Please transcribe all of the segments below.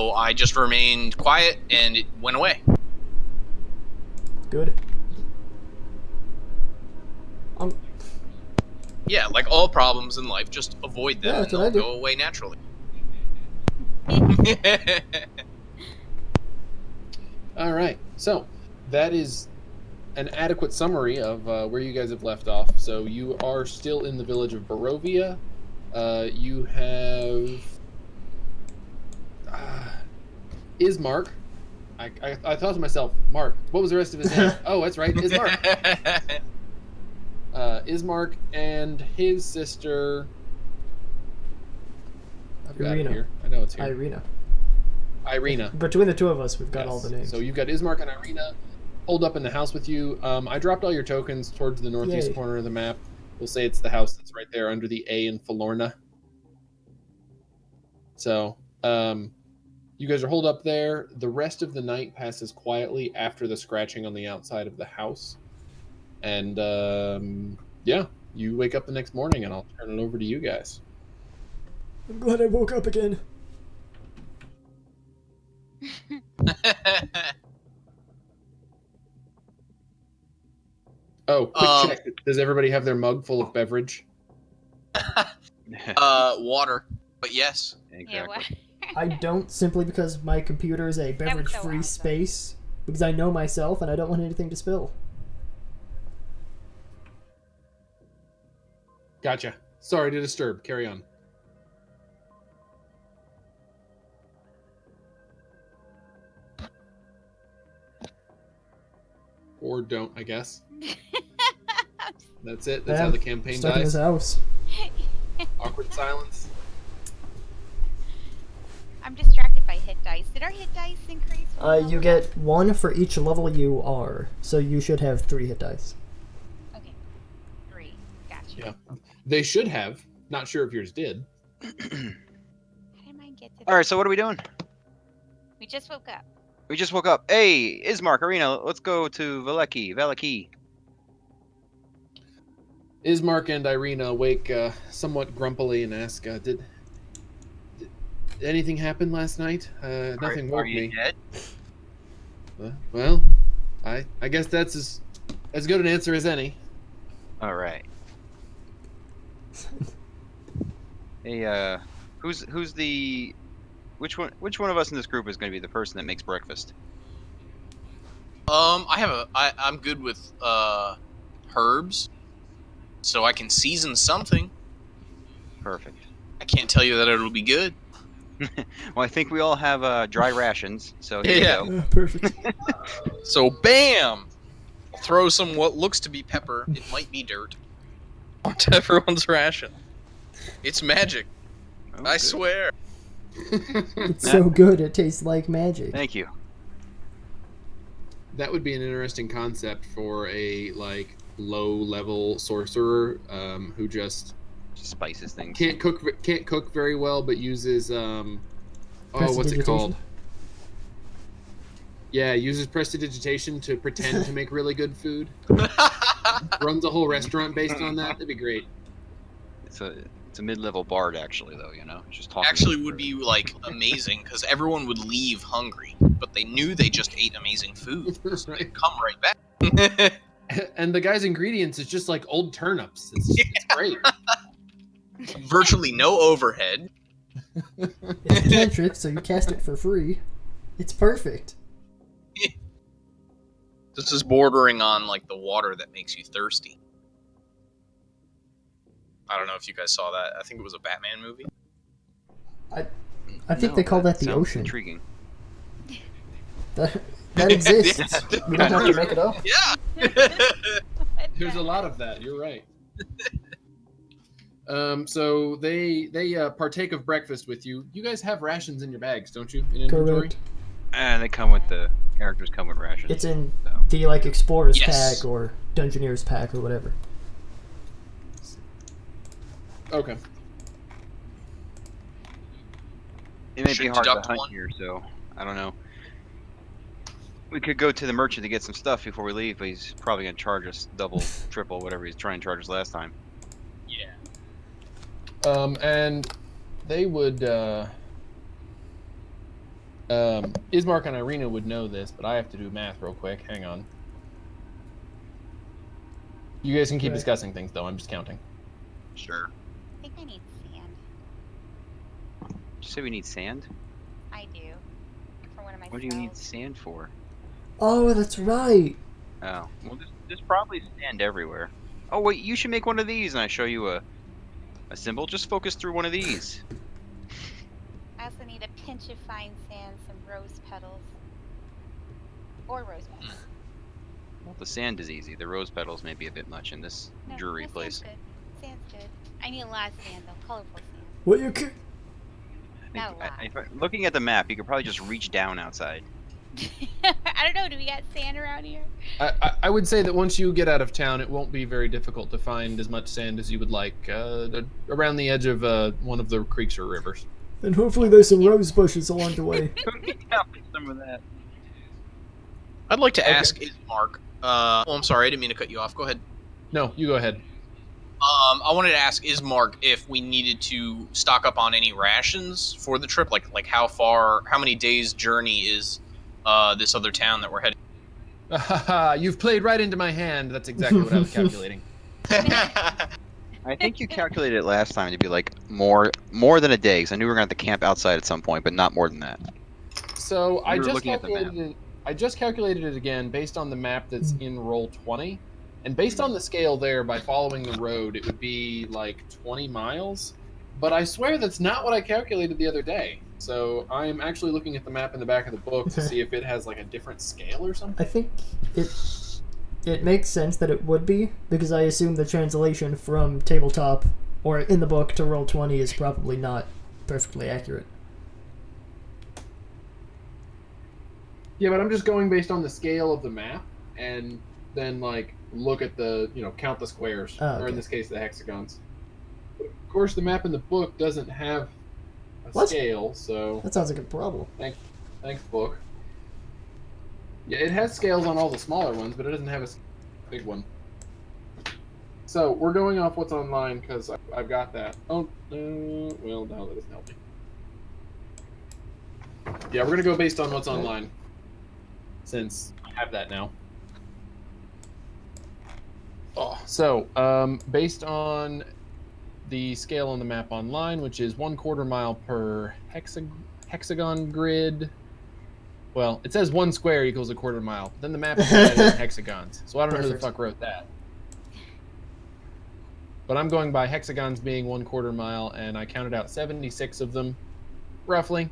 So I just remained quiet, and it went away. Good. Yeah, like all problems in life, just avoid them, Yeah, and that's what I they'll do. go away naturally. All right, so that is an adequate summary of where you guys have left off. So you are still in the village of Barovia. You have Ismark. I thought to myself, Mark, what was the rest of his name? Oh, that's right, Ismark. Ismark and his sister. I've got it Ireena. here. I know it's here. Ireena. Ireena. Between the two of us, we've got Yes. all the names. So you've got Ismark and Ireena holed up in the house with you. I dropped all your tokens towards the northeast Yay. corner of the map. We'll say it's the house that's right there under the A in Pholorna. So, you guys are holed up there. The rest of the night passes quietly after the scratching on the outside of the house. And, yeah, you wake up the next morning and I'll turn it over to you guys. I'm glad I woke up again. Oh, quick check. Does everybody have their mug full of beverage? Water. But yes. Exactly. I don't, simply because my computer is a beverage-free space, because I know myself and I don't want anything to spill. Gotcha. Sorry to disturb. Carry on. Or don't, I guess. That's it. That's how the campaign stuck in dies. this house. Awkward silence. I'm distracted by hit dice. Did our hit dice increase? You get 1 for each level you are, so you should have 3 hit dice. Okay. 3. Gotcha. Yeah. They should have. Not sure if yours did. How did mine get to Alright, so what are we doing? We just woke up. We just woke up. Hey, Ismark, Ireena, let's go to Vallaki. Ismark and Ireena wake somewhat grumpily and ask, did anything happen last night? Nothing woke Are you me. dead? Well, I guess that's as good an answer as any. Alright. Hey, who's the... Which one of us in this group is going to be the person that makes breakfast? I'm good with herbs, so I can season something. Perfect. I can't tell you that it'll be good. Well, I think we all have dry rations, so here you go. Perfect. So bam! Throw some what looks to be pepper, it might be dirt, onto everyone's ration. It's magic. Oh, I good. swear. It's so good, it tastes like magic. Thank you. That would be an interesting concept for a low-level sorcerer who just Spices things. can't cook very well, but uses what's it called? Prestidigitation? Yeah, uses prestidigitation to pretend to make really good food. Runs a whole restaurant based on that. That'd be great. It's a mid-level bard, actually, though. You know, just talking. Actually would be amazing because everyone would leave hungry, but they knew they just ate amazing food. So they'd come right back. And the guy's ingredients is just like old turnips. It's great. Virtually no overhead. It's a cantrip, so you cast it for free. It's perfect. This is bordering on the water that makes you thirsty. I don't know if you guys saw that. I think it was a Batman movie. I think they call that the sounds ocean. Intriguing. That exists. We don't have to make it up. Yeah. There's a lot of that. You're right. So they partake of breakfast with you. You guys have rations in your bags, don't you? In inventory? Correct. And they come with the characters come with rations. It's in so. the Explorer's Yes. pack or Dungeoneer's pack or whatever. Okay. It may Should be hard to deduct hunt one. here, so I don't know. We could go to the merchant to get some stuff before we leave, but he's probably going to charge us double, triple, whatever he's trying to charge us last time. Yeah. And they would Ismark and Ireena would know this, but I have to do math real quick. Hang on. You guys can keep Okay. discussing things, though. I'm just counting. Sure. I think I need sand. Did you say we need sand? I do. For one of my What do you need spells. sand for? Oh, that's right. Oh, well, there's probably sand everywhere. Oh wait, you should make one of these, and I show you a symbol. Just focus through one of these. I also need a pinch of fine sand, some rose petals. Or rose petals. Well, the sand is easy. The rose petals may be a bit much in this No, jewelry no, place. Sand's good. Sand's good. I need a lot of sand though. Colorful sand. What you ca- Not a lot. Looking at the map, you could probably just reach down outside. I don't know. Do we got sand around here? I would say that once you get out of town, it won't be very difficult to find as much sand as you would like around the edge of one of the creeks or rivers. And hopefully there's some rose bushes along the way. Some of that. I'd like to Okay. ask Ismark. Oh, I'm sorry, I didn't mean to cut you off. Go ahead. No, you go ahead. I wanted to ask Ismark if we needed to stock up on any rations for the trip. Like how many days journey is this other town that we're heading? You've played right into my hand. That's exactly what I was calculating. I think you calculated it last time to be like more than a day, because I knew we were going to have to camp outside at some point, but not more than that. So I We were just looking at the calculated it. I just calculated it again based on the map that's in roll 20, and based on the scale there, by following the road, it would be like 20 miles. But I swear that's not what I calculated the other day. So I'm actually looking at the map in the back of the book to see if it has like a different scale or something. I think it makes sense that it would be, because I assume the translation from tabletop or in the book to roll 20 is probably not perfectly accurate. Yeah, but I'm just going based on the scale of the map, and then like look at the count the squares, Oh, or in okay. this case the hexagons. But of course, the map in the book doesn't have a What? scale, so That sounds like a problem. thanks book. Yeah, it has scales on all the smaller ones, but it doesn't have a big one. So we're going off what's online because I've got that. Oh, well, no, that doesn't help me. Yeah, we're gonna go based on what's online, since I have that now. Oh, so based on the scale on the map online, which is 1/4 mile per hexagon grid. Well, it says 1 square equals 1/4 mile. Then the map is divided in hexagons, so I don't know who the Perfect. fuck wrote that. But I'm going by hexagons being 1/4 mile, and I counted out 76 of them, roughly,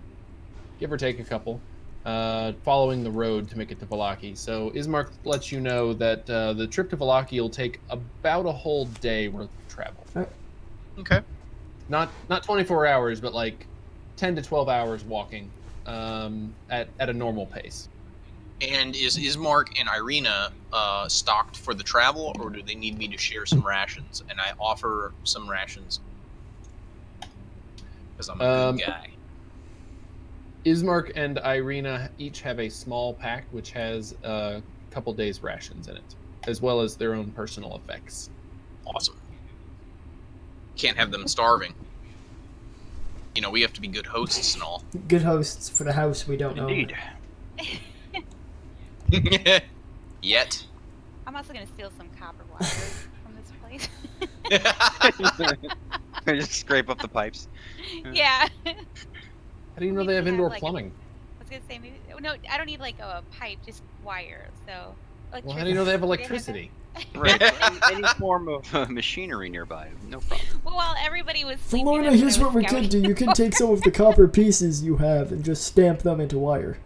give or take a couple, following the road to make it to Vallaki. So Ismark lets you know that the trip to Vallaki will take about a whole day worth of travel. Okay. Not 24 hours, but like 10 to 12 hours walking at a normal pace. And is Ismark and Ireena stocked for the travel, or do they need me to share some rations? And I offer some rations because I'm a good guy. Ismark and Ireena each have a small pack which has a couple days' rations in it, as well as their own personal effects. Awesome. Can't have them starving. You know, we have to be good hosts and all. Good hosts for the house we don't own. Indeed. Yet. I'm also gonna steal some copper wire from this place. Just scrape up the pipes. Yeah. How do you know they have Maybe indoor like, plumbing? I was gonna say maybe. No, I don't need like a pipe, just wire. So. Well, how do you know they have Do electricity? Right. Any form of machinery nearby, no problem. Well, while everybody was sleeping. Pholorna, that's here's I what was we can scouting do. You can for. take some of the copper pieces you have and just stamp them into wire.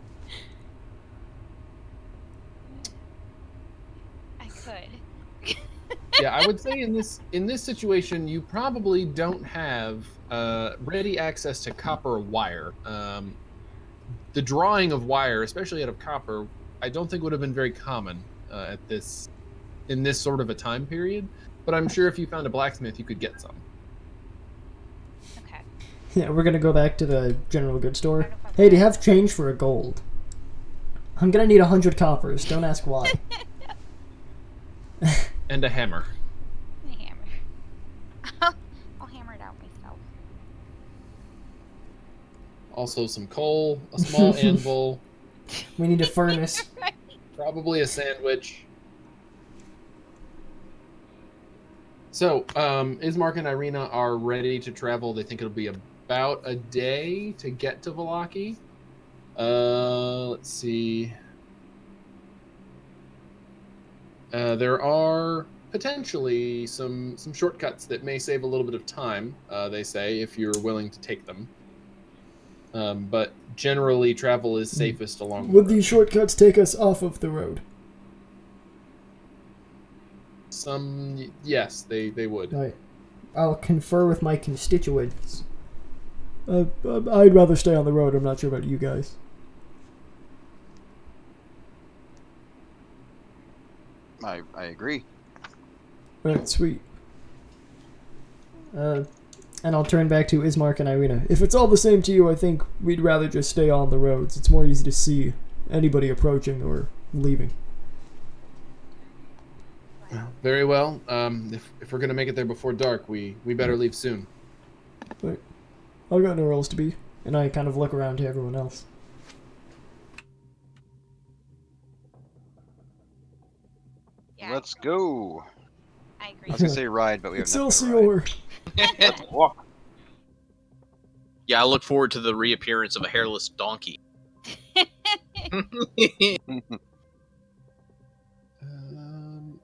I could. Yeah, I would say in this situation, you probably don't have ready access to copper wire. The drawing of wire, especially out of copper, I don't think would have been very common in this sort of a time period. But I'm sure if you found a blacksmith, you could get some. Okay. Yeah, we're gonna go back to the general goods store. Hey, do you have change for a gold? I'm gonna need 100 coppers. Don't ask why. And a hammer. A hammer. I'll hammer it out myself. Also some coal, a small anvil, We need a furnace. probably a sandwich. So, Ismark and Ireena are ready to travel. They think it'll be about a day to get to Vallaki. Let's see. There are potentially some shortcuts that may save a little bit of time, they say, if you're willing to take them. But generally, travel is safest along the Would road. these shortcuts take us off of the road? Yes, they would. Right. I'll confer with my constituents. I'd rather stay on the road. I'm not sure about you guys. I agree. Right, sweet. And I'll turn back to Ismark and Ireena. If it's all the same to you, I think we'd rather just stay on the roads. It's more easy to see anybody approaching or leaving. Very well. If we're gonna make it there before dark, we better leave soon. But I've got nowhere else to be. And I kind of look around to everyone else. Yeah, Let's go. I I agree. was gonna say ride, but we have nothing to ride. Excelsior! Let's walk. Yeah, I look forward to the reappearance of a hairless donkey.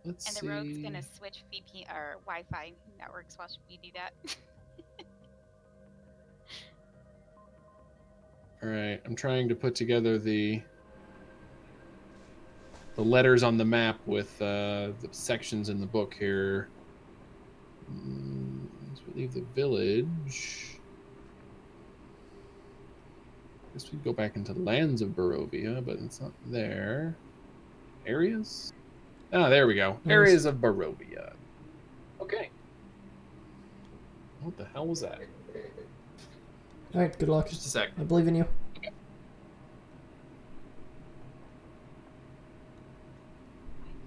Let's And see. the rogue's gonna switch VP or Wi-Fi networks while we do that. All right, I'm trying to put together the letters on the map with the sections in the book here. As we leave the village, I guess we go back into the lands of Barovia, but it's not there. Areas? Ah, there we go. Nice. Areas of Barovia. Okay. What the hell was that? Alright, good luck. Just a sec. I believe in you.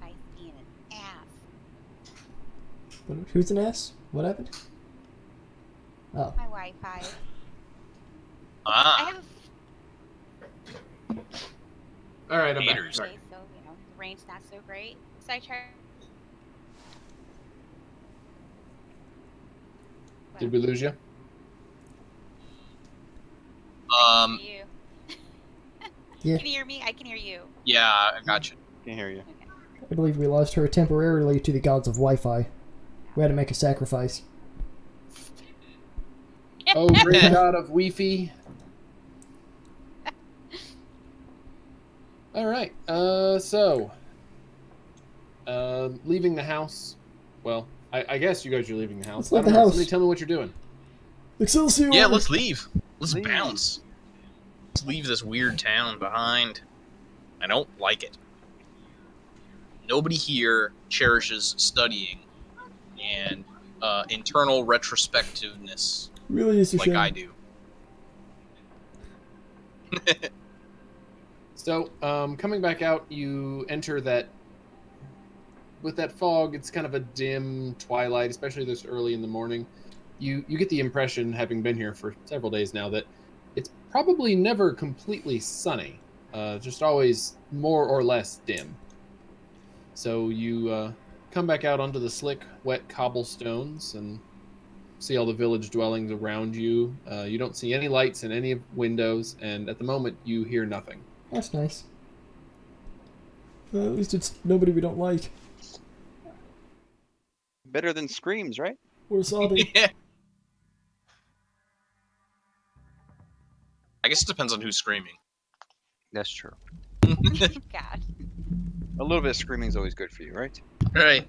Wi-Fi's being an ass. Who's an ass? What happened? Oh. My Wi-Fi. I Ah, have All right, I'm back. Haters. Sorry. a so the range's not so great. So I try. Did we lose you? I can hear you. Yeah. Can you hear me? I can hear you. yeah, I got you. Can hear you. I believe we lost her temporarily to the gods of Wi-Fi. We had to make a sacrifice. Oh, great god of Wi-Fi. All right. Leaving the house. Well, I guess you guys are leaving the house. Let's leave I don't the know. house. Somebody tell me what you're doing. Excelsior! Yeah, let's leave. Let's Leave. bounce. Let's leave this weird town behind. I don't like it. Nobody here cherishes studying and internal retrospectiveness Really is a like shame. I do. So, coming back out, you enter that. With that fog, it's kind of a dim twilight, especially this early in the morning. You get the impression, having been here for several days now, that it's probably never completely sunny. Just always more or less dim. So you come back out onto the slick, wet cobblestones and see all the village dwellings around you. You don't see any lights in any windows, and at the moment, you hear nothing. That's nice. At least it's nobody we don't like. Better than screams, right? We're sobbing. Yeah. I guess it depends on who's screaming. That's true. God. A little bit of screaming is always good for you, right? Right.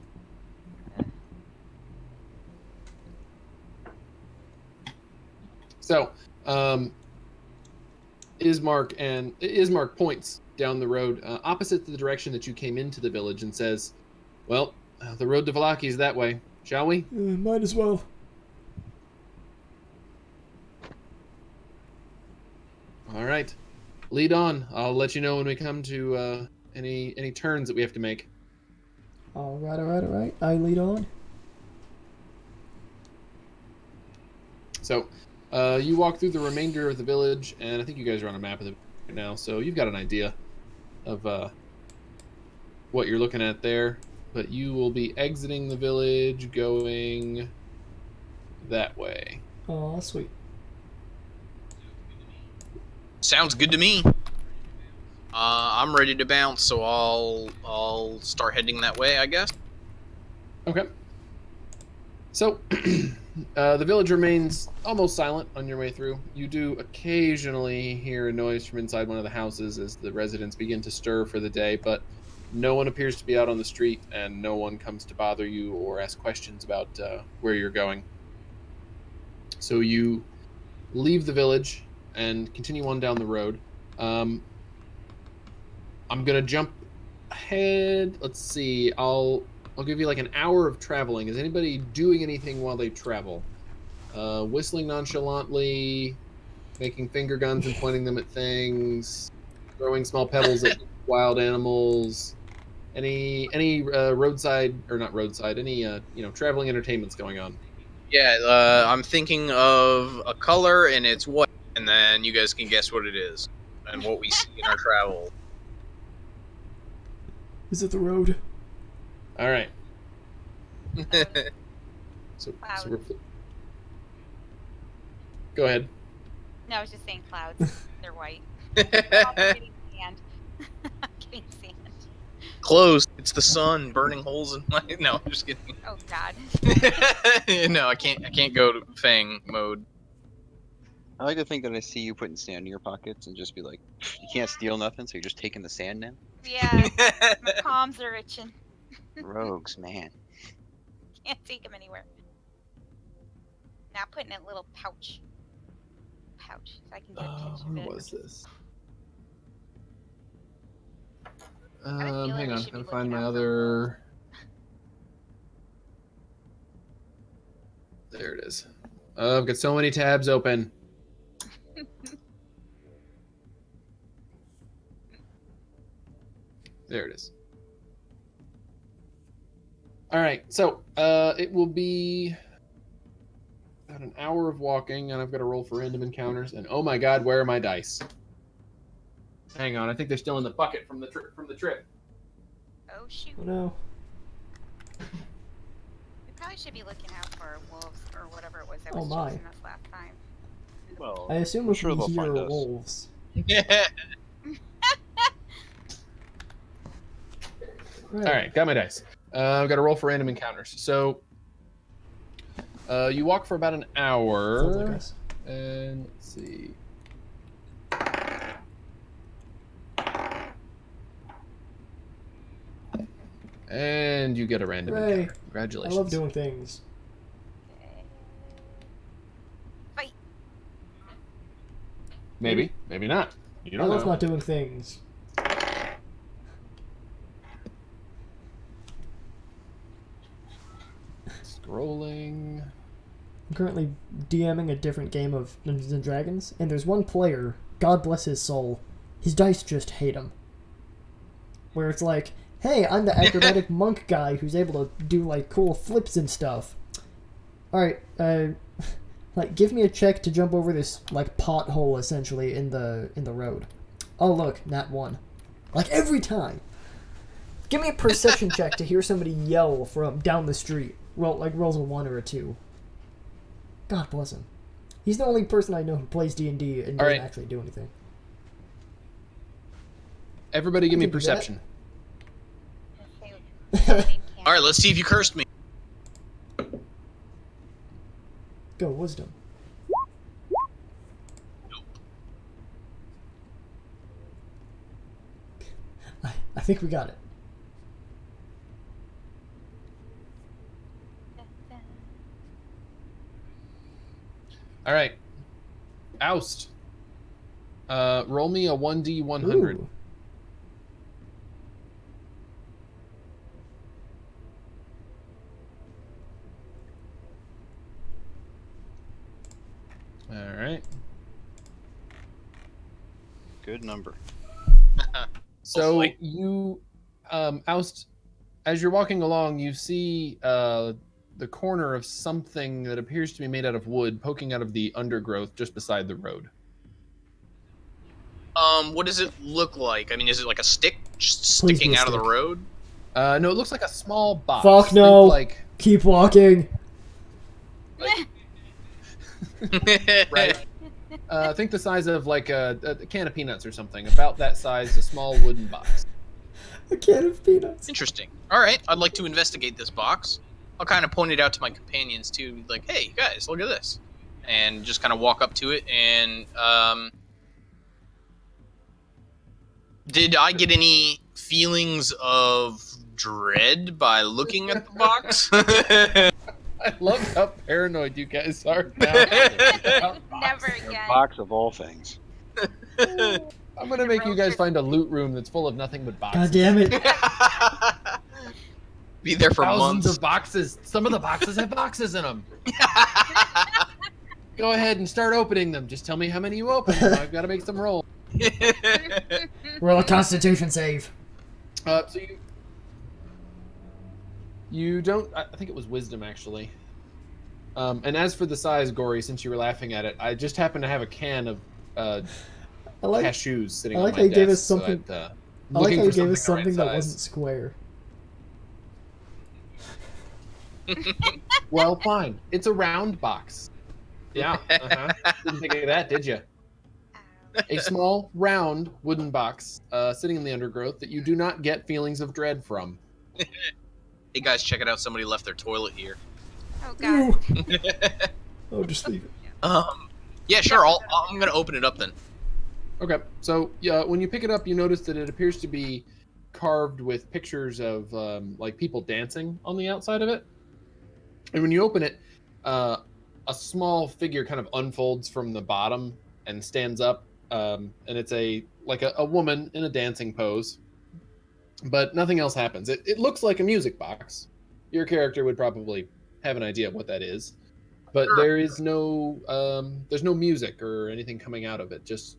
So, Ismark points down the road opposite the direction that you came into the village and says, "Well, the road to Vallaki is that way. Shall we?" Might as well. All right, lead on. I'll let you know when we come to any turns that we have to make. Alright. I lead on. So, You walk through the remainder of the village, and I think you guys are on a map of the right now, so you've got an idea of what you're looking at there. But you will be exiting the village, going that way. Oh, sweet. Sounds good to me. I'm ready to bounce, so I'll start heading that way, I guess. Okay. So, the village remains almost silent on your way through. You do occasionally hear a noise from inside one of the houses as the residents begin to stir for the day, but no one appears to be out on the street, and no one comes to bother you or ask questions about where you're going. So you leave the village and continue on down the road. I'm gonna jump ahead. Let's see. I'll give you like an hour of traveling. Is anybody doing anything while they travel? Whistling nonchalantly, making finger guns and pointing them at things, throwing small pebbles at wild animals. Any roadside or not roadside? Any traveling entertainments going on? Yeah, I'm thinking of a color, and it's white, and then you guys can guess what it is and what we see in our travel. Is it the road? All right. So Clouds. we're go ahead. No, I was just saying clouds. They're white. I'm getting sand. I'm getting sand. Close. It's the sun burning holes in my. No, I'm just kidding. Oh God. No, I can't go to Fang mode. I like to think that I see you putting sand in your pockets and just be like, you can't steal nothing, so you're just taking the sand now? Yeah, my palms are itching. Rogues, man. Can't take them anywhere. Now put in a little pouch. Pouch, so I can get a pinch of Where it. was this? I have a feeling Hang we on. should Gotta be find looking my out for other. There it is. I've got so many tabs open. There it is. All right, so it will be about an hour of walking, and I've got to roll for random encounters. And oh my God, where are my dice? Hang on, I think they're still in the bucket from the trip. Oh shoot. Oh no. We probably should be looking out for wolves or whatever it was that Oh, was my. chasing us last time. Well, I assume I'm if sure we they'll hear find us. wolves. Right. All right, got my dice. I've got to roll for random encounters. So you walk for about an hour. Sounds like us. And let's see. And you get a random Hooray. encounter. I Congratulations. love doing things. Fight. Maybe, maybe not. You I don't love know. not doing things. Scrolling. I'm currently DMing a different game of Dungeons and Dragons, and there's one player, God bless his soul, his dice just hate him. Where it's like, hey, I'm the acrobatic monk guy who's able to do like cool flips and stuff. Alright, like give me a check to jump over this like pothole essentially in the road. Oh look, nat 1. Like every time. Give me a perception check to hear somebody yell from down the street. Rolls a 1 or a 2. God bless him. He's the only person I know who plays D&D and doesn't Alright. actually do anything. Everybody give I me can do that. perception. All right, let's see if you cursed me. Go, wisdom. I think we got it. All right. Oust. Roll me a 1d100. Ooh. All right. Good number. So Hopefully. you, Oust, as you're walking along, you see the corner of something that appears to be made out of wood poking out of the undergrowth just beside the road. What does it look like? I mean, is it like a stick just Please be sticking a out of the stick. road? No, it looks like a small box. Fuck no. Think Keep walking. right. Think the size of like a can of peanuts or something. About that size, a small wooden box. A can of peanuts. Interesting. All right, I'd like to investigate this box. I'll kind of point it out to my companions too, like, "Hey, guys, look at this," and just kind of walk up to it. And did I get any feelings of dread by looking at the box? I love how paranoid you guys are now. Never again. Box of all things. I'm gonna make you guys find a loot room that's full of nothing but boxes. God damn it. Be there for Thousands months. of boxes. Some of the boxes have boxes in them. Go ahead and start opening them. Just tell me how many you open. I've got to make some roll. Roll a Constitution save. So you don't. I think it was wisdom actually. And as for the size, Gorri, since you were laughing at it, I just happen to have a can of I like cashews sitting I like on how my you gave desk. us something- So I like looking how you for gave us the something right that size. wasn't square. Well, fine. It's a round box. Yeah. Didn't think of that, did you? A small, round wooden box sitting in the undergrowth that you do not get feelings of dread from. Hey guys, check it out! Somebody left their toilet here. Oh god. Ew. Oh, just leave it. Yeah, sure. I'm gonna open it up then. Okay, so yeah, when you pick it up, you notice that it appears to be carved with pictures of like people dancing on the outside of it. And when you open it, a small figure kind of unfolds from the bottom and stands up, and it's a woman in a dancing pose. But nothing else happens. It looks like a music box. Your character would probably have an idea of what that is, but there is there's no music or anything coming out of it. Just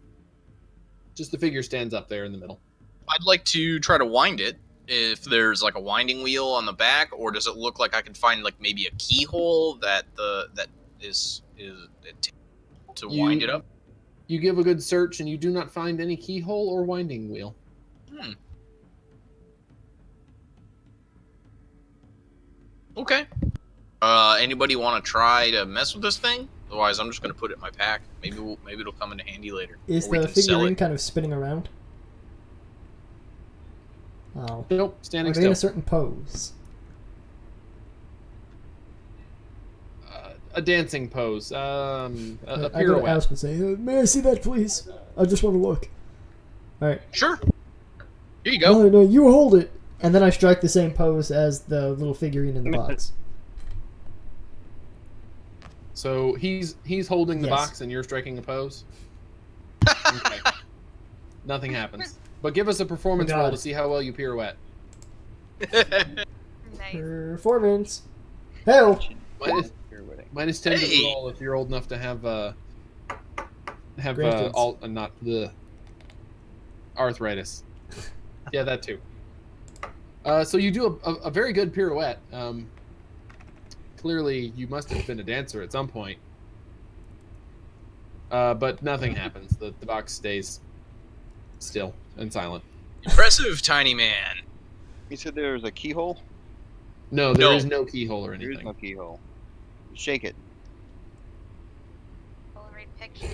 the figure stands up there in the middle. I'd like to try to wind it. If there's like a winding wheel on the back, or does it look like I can find like maybe a keyhole that is to wind it up? You give a good search and you do not find any keyhole or winding wheel. Okay. Anybody want to try to mess with this thing? Otherwise, I'm just gonna put it in my pack. Maybe it'll come into handy later. Is Or we the can sell figurine it. kind of spinning around? Oh. Nope, Are standing they in still. a certain pose? A dancing pose. A I go to pirouette. Aust and say, may I see that, please? I just want to look. Alright. Sure. Here you go. No, you hold it. And then I strike the same pose as the little figurine in the box. So he's holding the Yes. box and you're striking a pose. Okay. Nothing happens. But give us a performance Oh, roll God. to see how well you pirouette. Nice. Performance. Hell. Minus 10 to Hey. the roll if you're old enough to have Grandkids. not the arthritis. Yeah, that too. So you do a very good pirouette. Clearly, you must have been a dancer at some point. But nothing happens. The box stays still and silent. Impressive, tiny man. You said there was a keyhole? No, there No. is no keyhole or There is anything. no keyhole. Shake it. Polaroid picture.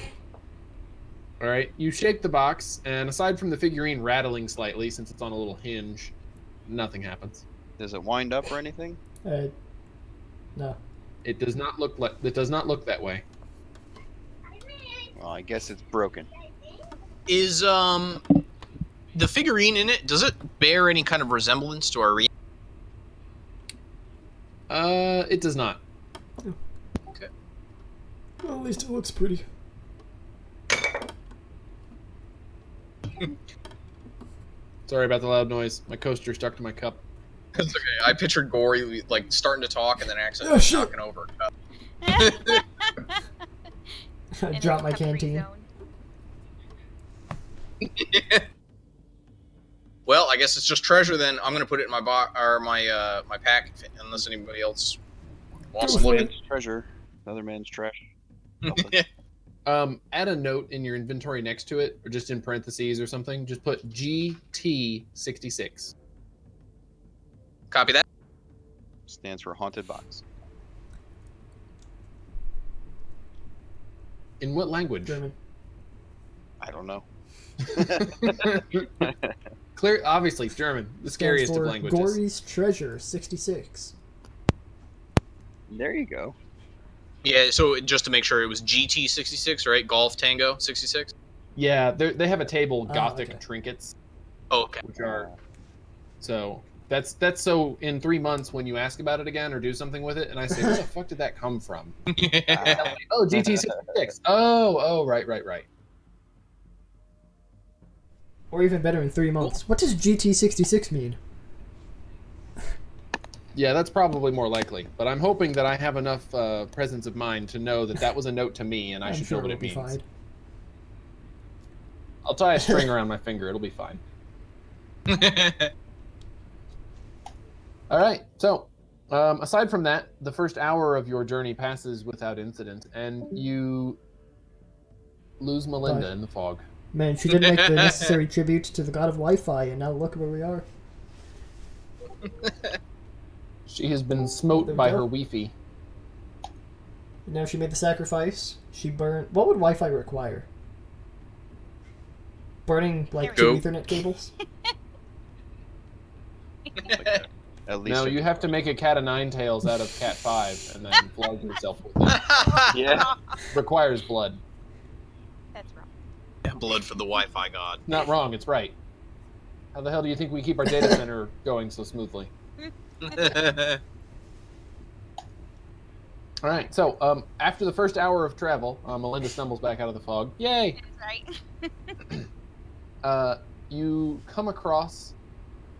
All right, you shake the box, and aside from the figurine rattling slightly, since it's on a little hinge, nothing happens. Does it wind up or anything? No. It does not look that way. Well, I guess it's broken. Is the figurine in it? Does it bear any kind of resemblance to Ireena? It does not. Okay. Well, at least it looks pretty. Sorry about the loud noise. My coaster stuck to my cup. It's okay. I pictured Gorri like starting to talk and then accidentally Oh, shit. knocking over a cup. I In dropped a my cutlery canteen. zone. Well, I guess it's just treasure then. I'm gonna put it in my my pack unless anybody else Want Go some for looking? it. Man's treasure, another man's trash. Add a note in your inventory next to it, or just in parentheses or something. Just put GT66. Copy that. Stands for haunted box. In what language? German. I don't know. Clear, obviously German, the scariest of languages. Gorri's Treasure 66. There you go. Yeah, so just to make sure, it was GT66, right? Golf Tango 66? Yeah, they have a table, Ah, Gothic okay. trinkets, Oh, okay. which are so that's so in 3 months when you ask about it again or do something with it, and I say, where the fuck did that come from? Oh, GT66. Oh, right. Or even better, in 3 months. What does GT66 mean? Yeah, that's probably more likely. But I'm hoping that I have enough presence of mind to know that that was a note to me, and I I'm should sure know what it'll it be means. fine. I'll tie a string around my finger. It'll be fine. All right. So, aside from that, the first hour of your journey passes without incident, and you lose Melinda Bye. in the fog. Man, she didn't make the necessary tribute to the god of Wi-Fi, and now look where we are. She has been There smote we by go. her Wi-Fi. And now she made the sacrifice. She burned... What would Wi-Fi require? Burning, like, Go. 2 Ethernet cables? At least No, you have to make a cat of nine tails out of cat 5 and then flog yourself with it. Yeah. Requires blood. That's wrong. Blood for the Wi-Fi god. Not wrong, it's right. How the hell do you think we keep our data center going so smoothly? All right, so after the first hour of travel, Melinda stumbles back out of the fog. Yay! That's right. You come across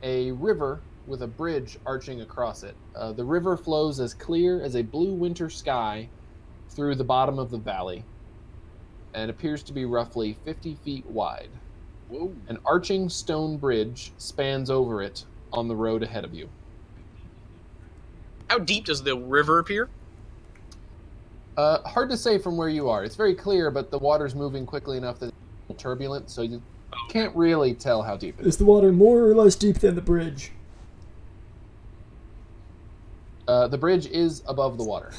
a river with a bridge arching across it. The river flows as clear as a blue winter sky through the bottom of the valley and appears to be roughly 50 feet wide. Whoa. An arching stone bridge spans over it on the road ahead of you. How deep does the river appear? Hard to say from where you are. It's very clear, but the water's moving quickly enough that it's turbulent, so you can't really tell how deep it is. Is the water more or less deep than the bridge? The bridge is above the water,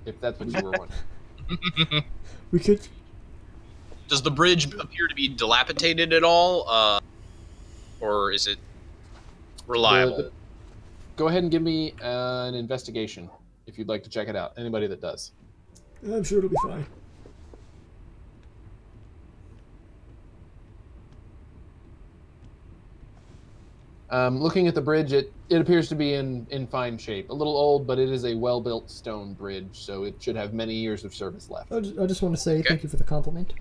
if that's what you were wondering. We could... Does the bridge appear to be dilapidated at all? Or is it reliable? Go ahead and give me an investigation if you'd like to check it out. Anybody that does. I'm sure it'll be fine. Looking at the bridge, it appears to be in fine shape. A little old, but it is a well-built stone bridge, so it should have many years of service left. I just want to say Okay. thank you for the compliment.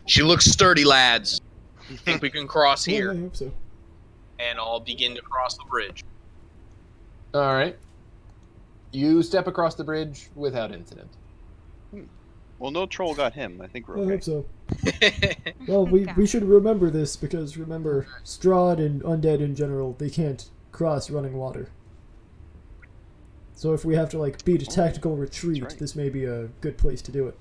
She looks sturdy, lads. Think we can cross Yeah, here? I hope so. And I'll begin to cross the bridge. All right. You step across the bridge without incident. Well, no troll got him. I think we're I okay. hope so. Well, we should remember this, because remember, Strahd and undead in general, they can't cross running water. So if we have to, like, beat a tactical retreat, right. this may be a good place to do it.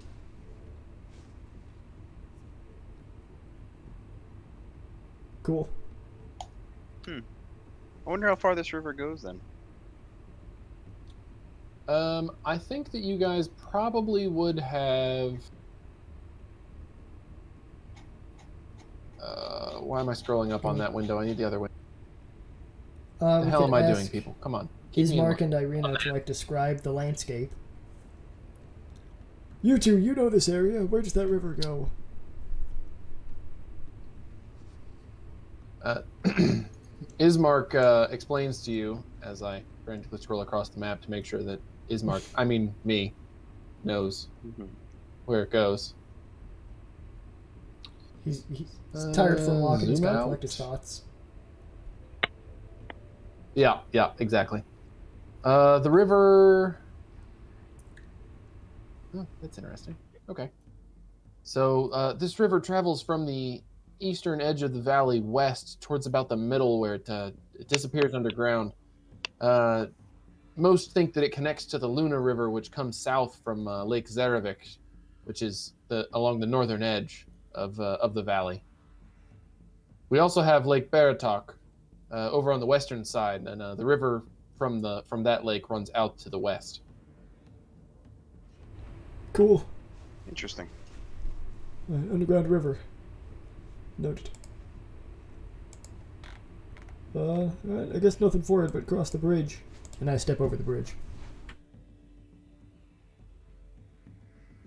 Cool. I wonder how far this river goes then. I think that you guys probably would have... why am I scrolling up on that window? I need the other window. What the We hell could am I doing, ask people? Come on. Keep me in Ismark line. and Ireena to, like, describe the landscape. You two, you know this area. Where does that river go? Ismark explains to you, as I frantically scroll across the map to make sure that me, knows where it goes. He's tired from walking. He's zoom got to out. collect his thoughts. Yeah, exactly. The river... Oh, that's interesting. Okay. So this river travels from the eastern edge of the valley west towards about the middle where it it disappears underground. Most think that it connects to the Luna River, which comes south from Lake Zarevik, which is along the northern edge of the valley. We also have Lake Baratok over on the western side, and the river from that lake runs out to the west. Cool. Interesting. Underground river. Noted. Alright, I guess nothing for it but cross the bridge. And I step over the bridge.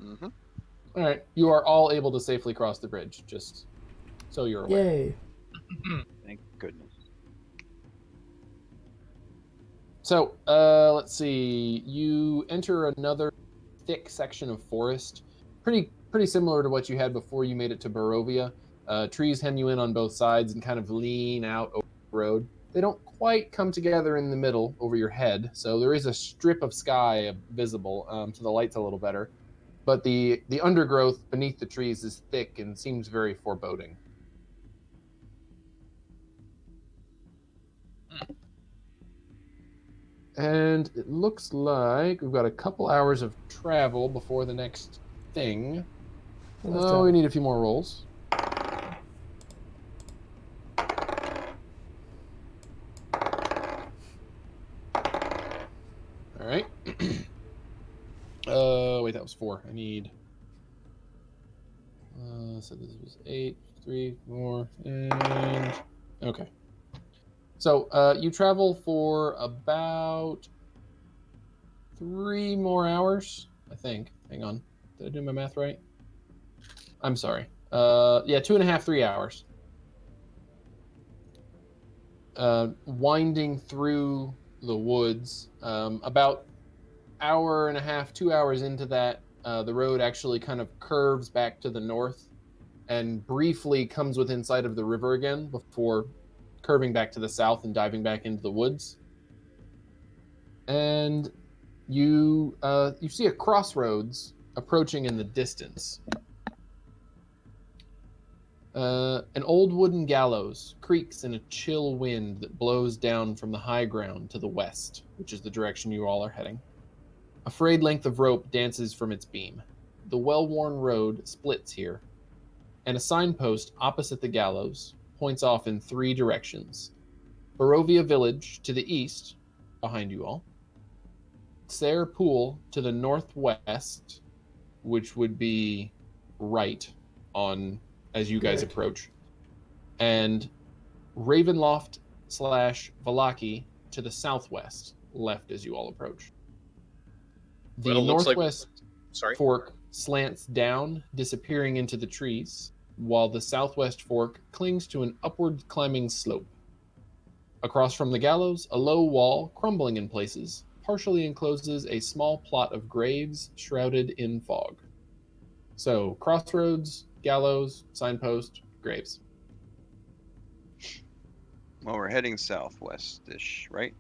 Mm-hmm. All right, you are all able to safely cross the bridge, just so you're aware. Yay. Thank goodness. So, let's see. You enter another thick section of forest, pretty similar to what you had before you made it to Barovia. Trees hem you in on both sides and kind of lean out over the road. They don't quite come together in the middle over your head, so there is a strip of sky visible, so the light's a little better. But the undergrowth beneath the trees is thick and seems very foreboding. And it looks like we've got a couple hours of travel before the next thing. Oh, we need a few more rolls. All right. Wait, that was 4. I need. So this was 8, 3 more, and okay. So you travel for about 3 more hours, I think. Hang on, did I do my math right? I'm sorry. Yeah, 2.5, 3 hours. Winding through the woods, about hour and a half, 2 hours into that, the road actually kind of curves back to the north and briefly comes within sight of the river again before curving back to the south and diving back into the woods. And you see a crossroads approaching in the distance. An old wooden gallows creaks in a chill wind that blows down from the high ground to the west, which is the direction you all are heading. A frayed length of rope dances from its beam. The well-worn road splits here, and a signpost opposite the gallows points off in 3 directions. Barovia Village to the east, behind you all. Sayre Pool to the northwest, which would be right on as you guys approach. And Ravenloft / Vallaki to the southwest, left as you all approach. The northwest fork slants down, disappearing into the trees, while the southwest fork clings to an upward climbing slope. Across from the gallows, a low wall, crumbling in places, partially encloses a small plot of graves shrouded in fog. So, crossroads, gallows, signpost, graves. Well, we're heading southwest-ish, right?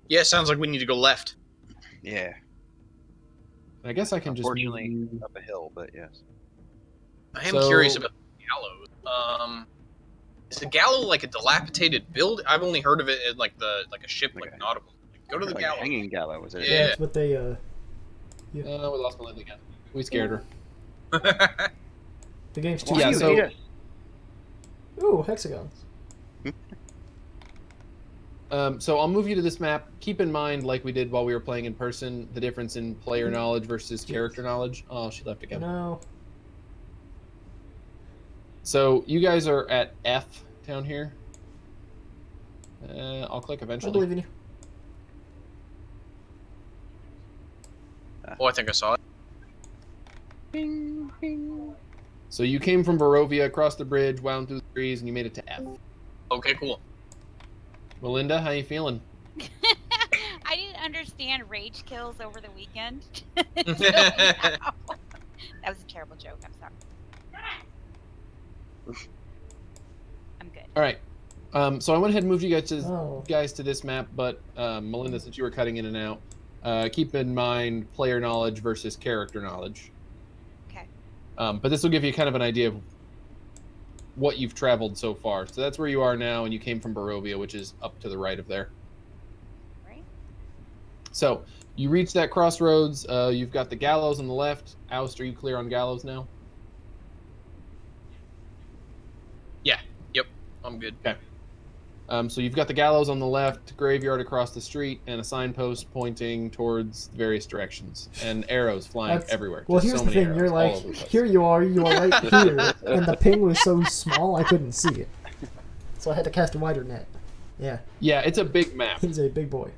Yeah, sounds like we need to go left. Yeah. I guess I can just unfortunately up a hill, but yes. I am curious about the gallows. Is the gallows like a dilapidated build? I've only heard of it as like a ship, like nautical. Go to the like gallows. A hanging gallows. Was it? Yeah, that's what they. Yeah. We lost Melinda again. We scared her. The game's too. Yeah. So. Ooh, hexagons. So I'll move you to this map. Keep in mind, like we did while we were playing in person, the difference in player knowledge versus character knowledge. Oh, she left again. No. So you guys are at F down here. I'll click eventually. I believe in you. Oh, I think I saw it. Bing, bing. So you came from Barovia, across the bridge, wound through the trees, and you made it to F. Okay, cool. Melinda, how you feeling? I didn't understand rage kills over the weekend. That was a terrible joke. I'm sorry. I'm good. All right. So I went ahead and moved you guys to this map, but Melinda, since you were cutting in and out, keep in mind player knowledge versus character knowledge. Okay. But this will give you kind of an idea of what you've traveled so far. So that's where you are now, and you came from Barovia, which is up to the right of there. Right. So you reach that crossroads. You've got the gallows on the left. Aust, are you clear on gallows now? Yeah. Yep. I'm good. Okay. So you've got the gallows on the left, graveyard across the street, and a signpost pointing towards various directions, and arrows flying everywhere. Well, Just here's so the many thing. You're arrows all like, over the place. here you are right here, and the ping was so small I couldn't see it. So I had to cast a wider net. Yeah. Yeah, it's a big map. He's a big boy.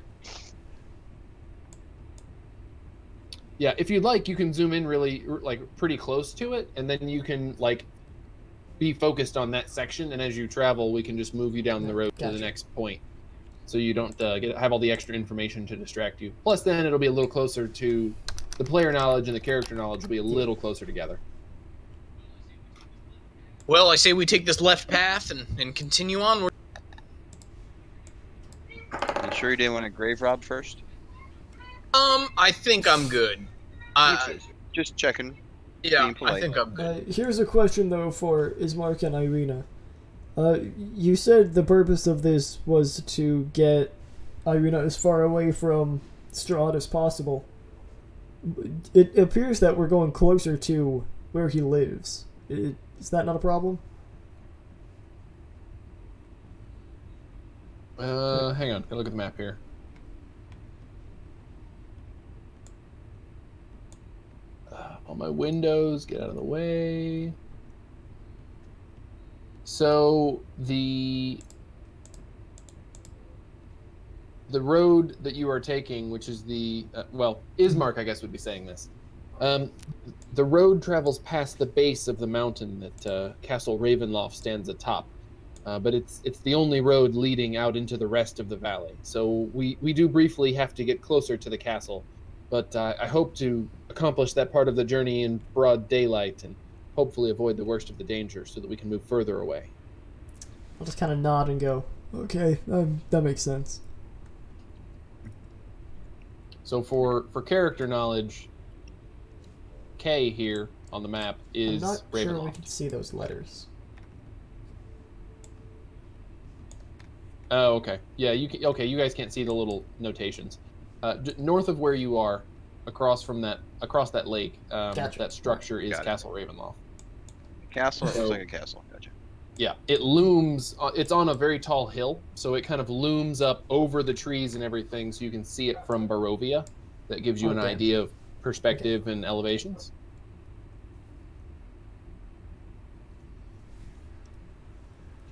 Yeah, if you'd like, you can zoom in really, like, pretty close to it, and then you can, like, be focused on that section, and as you travel, we can just move you down the road to the next point, so you don't have all the extra information to distract you. Plus, then it'll be a little closer to the player knowledge, and the character knowledge will be a little closer together. Well, I say we take this left path and continue onward. You sure you didn't want to grave rob first? I think I'm good. Just checking. Yeah, Being polite. I think I'm good. Here's a question, though, for Ismark and Ireena. You said the purpose of this was to get Ireena as far away from Strahd as possible. It appears that we're going closer to where he lives. Is that not a problem? Hang on, gotta look at the map here. All my windows, get out of the way. So the road that you are taking, which is the Ismark, I guess, would be saying this. The road travels past the base of the mountain that Castle Ravenloft stands atop, but it's the only road leading out into the rest of the valley. So we do briefly have to get closer to the castle, but I hope to accomplish that part of the journey in broad daylight and hopefully avoid the worst of the danger so that we can move further away. I'll just kind of nod and go, okay, that makes sense. So for character knowledge, K here on the map is I'm not Ravenloft. sure we can see those letters. Oh, okay. Yeah, you guys can't see the little notations. North of where you are, across that lake, Gotcha. that structure is Got it. Castle Ravenloft. Castle? It looks like a castle. Gotcha. Yeah, it looms. It's on a very tall hill, so it kind of looms up over the trees and everything, so you can see it from Barovia. That gives you an idea of perspective and elevations.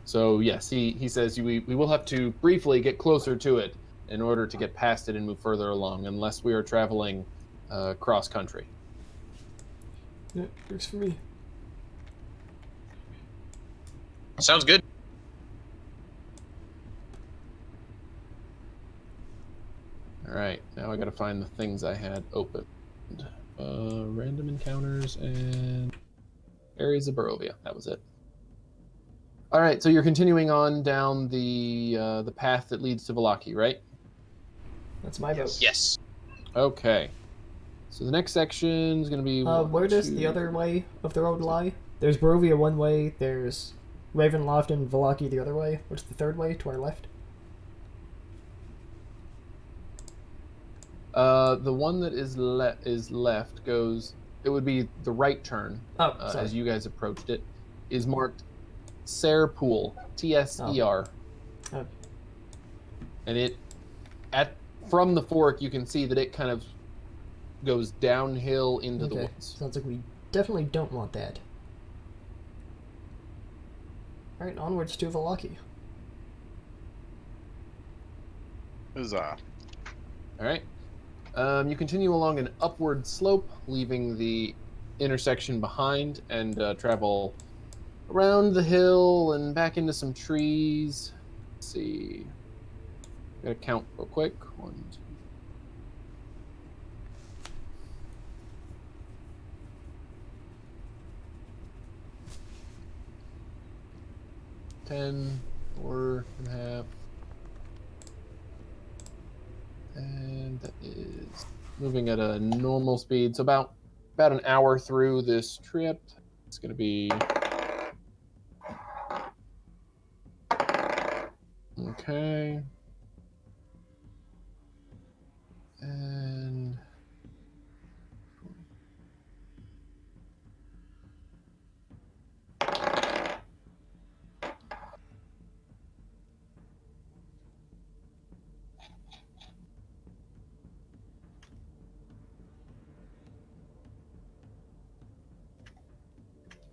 So yes, he says we will have to briefly get closer to it in order to get past it and move further along, unless we are traveling cross country. Yeah, works for me. Sounds good. All right, now I got to find the things I had opened. Random encounters and areas of Barovia. That was it. All right, so you're continuing on down the path that leads to Vallaki, right? That's my vote. Yes. Okay. So the next section is going to be... Where does the other way of the road lie? There's Barovia one way, there's Ravenloft and Vallaki the other way. What's the third way to our left? The one that is left goes... It would be the right turn, as you guys approached it, is marked Serpool, Tser. Oh. And from the fork, you can see that it kind of goes downhill into the woods. Sounds like we definitely don't want that. Alright, onwards to Vallaki. Huzzah. Alright. You continue along an upward slope, leaving the intersection behind, and travel around the hill and back into some trees. Let's see. Gotta count real quick. 1, 2. 10, 4.5. And that is moving at a normal speed. So about an hour through this trip. It's going to be Okay. And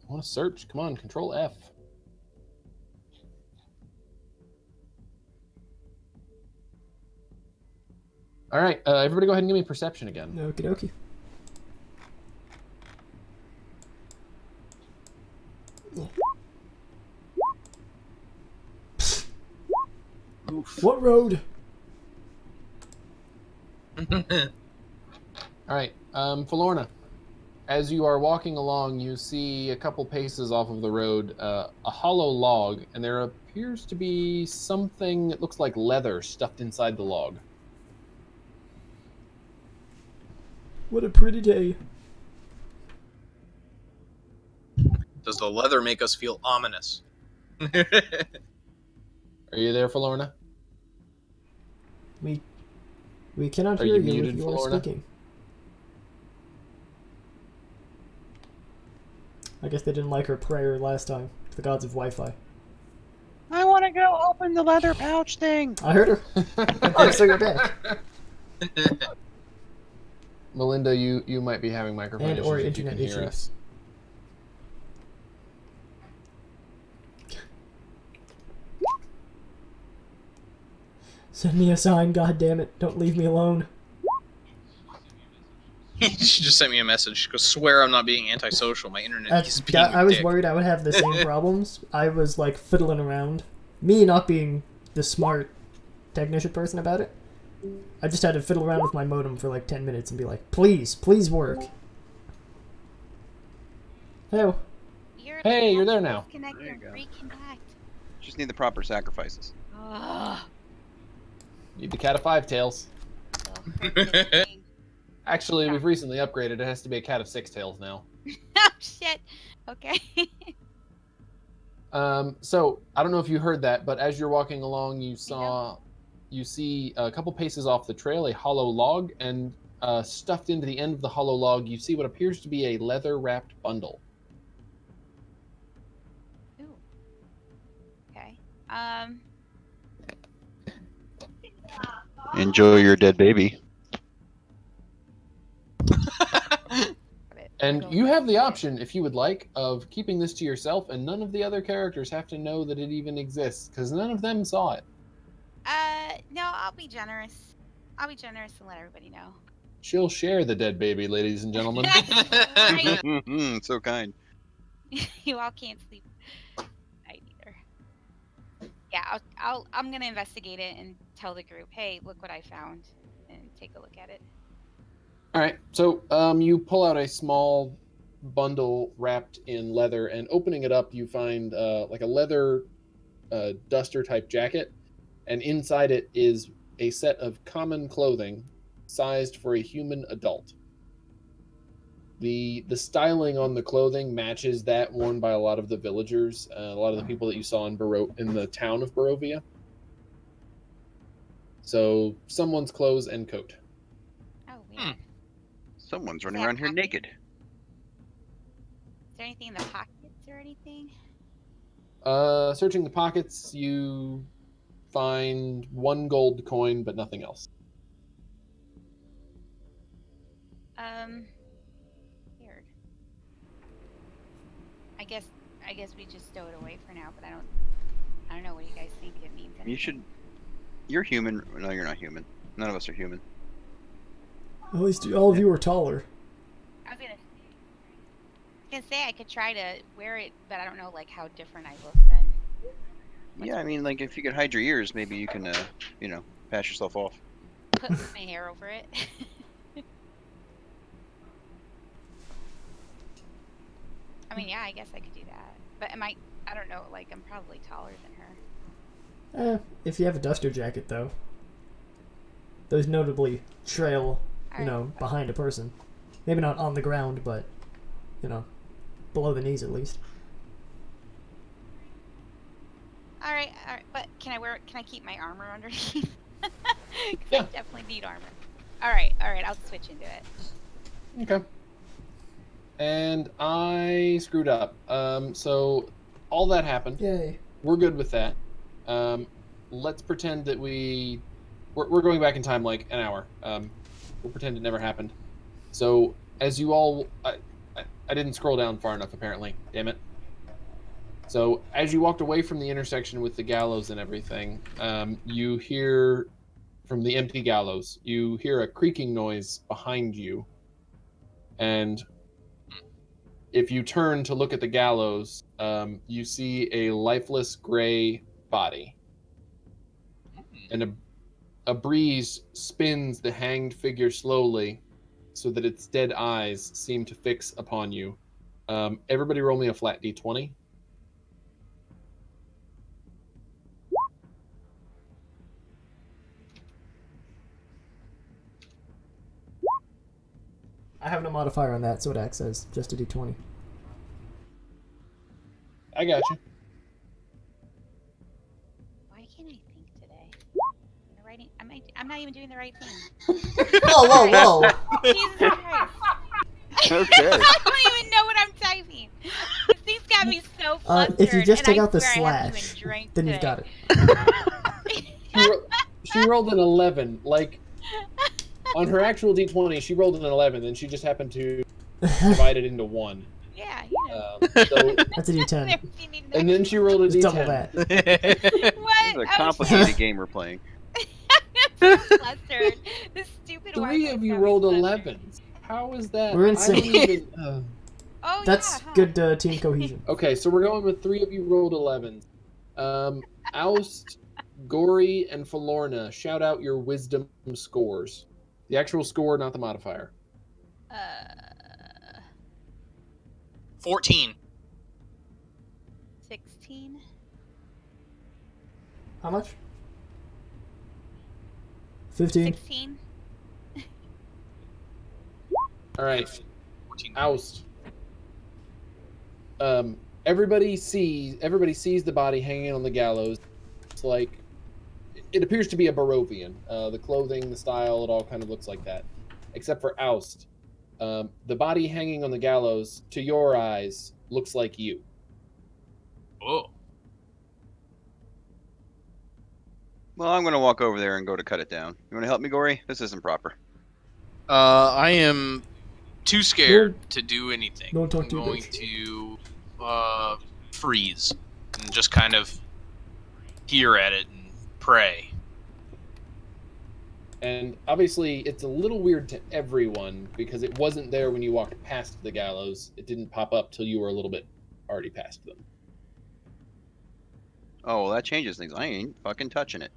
I want to search. Come on, Control F. All right, everybody, go ahead and give me perception again. Okie dokie. Oof. What road? All right, Pholorna. As you are walking along, you see a couple paces off of the road a hollow log, and there appears to be something that looks like leather stuffed inside the log. What a pretty day. Does the leather make us feel ominous? Are you there, Pholorna? We cannot Are hear you you muted, if you are Pholorna? speaking. I guess they didn't like her prayer last time to the gods of Wi-Fi. I want to go open the leather pouch thing. I heard her. Oh, so you're back. Melinda, you might be having microphone And issues or if you internet can hear issues. us. Send me a sign, goddammit. Don't leave me alone. She just sent me a message. She goes, "Swear I'm not being antisocial. My internet is being I was dick." worried I would have the same problems. I was like fiddling around. Me not being the smart technician person about it. I just had to fiddle around with my modem for like 10 minutes and be like, please work. Hey, Hey, you're there now. Disconnect There you and go. reconnect. Just need the proper sacrifices. Ugh. Need the cat of five tails. Poor thing. Actually, Yeah. we've recently upgraded. It has to be a cat of six tails now. Oh shit. Okay. So I don't know if you heard that, but as you're walking along, you see a couple paces off the trail a hollow log, and stuffed into the end of the hollow log, you see what appears to be a leather-wrapped bundle. Ooh. Okay. Enjoy your dead baby. And you have the option, if you would like, of keeping this to yourself, and none of the other characters have to know that it even exists, because none of them saw it. No, I'll be generous. I'll be generous and let everybody know. She'll share the dead baby, ladies and gentlemen. Right. So kind. You all can't sleep tonight either. Yeah, I'm gonna investigate it and tell the group, hey, look what I found, and take a look at it. All right, so you pull out a small bundle wrapped in leather, and opening it up, you find like a leather duster type jacket, and inside it is a set of common clothing sized for a human adult. The styling on the clothing matches that worn by a lot of the villagers, a lot of the people that you saw in the town of Barovia. So someone's clothes and coat. Oh, weird. Someone's Is running that around here pocket? naked. Is there anything in the pockets or anything? Searching the pockets, you find one gold coin, but nothing else. Weird. I guess we just stow it away for now, but I don't know what you guys think it means. You should. You're human. No, you're not human. None of us are human. at least all of you are taller. I was gonna say I could try to wear it, but I don't know like how different I look then. Yeah, I mean, like if you could hide your ears, maybe you can, pass yourself off. Put my hair over it. I mean, yeah, I guess I could do that. But I don't know, like I'm probably taller than her. If you have a duster jacket, though, those notably trail, behind a person. Maybe not on the ground, but, below the knees at least. All right. But can I keep my armor underneath? 'Cause Yeah. I definitely need armor. All right. I'll switch into it. Okay. And I screwed up. So all that happened. Yay. We're good with that. Let's pretend that we're going back in time like an hour. We'll pretend it never happened. So as you all, I didn't scroll down far enough apparently. Damn it. So as you walked away from the intersection with the gallows and everything, you hear from the empty gallows, you hear a creaking noise behind you. And if you turn to look at the gallows, you see a lifeless gray body. And a breeze spins the hanged figure slowly so that its dead eyes seem to fix upon you. Everybody roll me a flat d20. I have no modifier on that, so it acts as just a d20. I got you. Why can't I think today? I'm writing. I'm not even doing the right thing. Whoa! Jesus Christ. Okay. I don't even know what I'm typing. This thing's got me so flustered. If you just and take I out the swear I haven't slash, even drank then you've today. got it. She rolled an 11. Like, on her actual d20, she rolled an 11, and she just happened to divide it into 1. Yeah, you know. So, That's a d10. If you need and then she rolled a Just d10. double that. what? It's a complicated game we're playing. I'm so flustered. This stupid 3 Wi-Fi's of you got me rolled flustered. 11s. How is that? We're in I don't sync. even, Oh, That's yeah, huh? good team cohesion. Okay, so we're going with 3 of you rolled 11s. Aust, Gorri, and Pholorna, shout out your wisdom scores. The actual score, not the modifier. 14. 16. How much? 15. 16. All right, 14. Aust. Everybody sees the body hanging on the gallows. It's like, it appears to be a Barovian. The clothing, the style, it all kind of looks like that. Except for Aust. The body hanging on the gallows, to your eyes, looks like you. Oh. Well, I'm gonna walk over there and go to cut it down. You wanna help me, Gorri? This isn't proper. I am too scared to do anything. Don't talk I'm to you, going bitch. to freeze and just kind of peer at it and pray. And obviously, it's a little weird to everyone because it wasn't there when you walked past the gallows. It didn't pop up till you were a little bit already past them. Oh, well, that changes things. I ain't fucking touching it.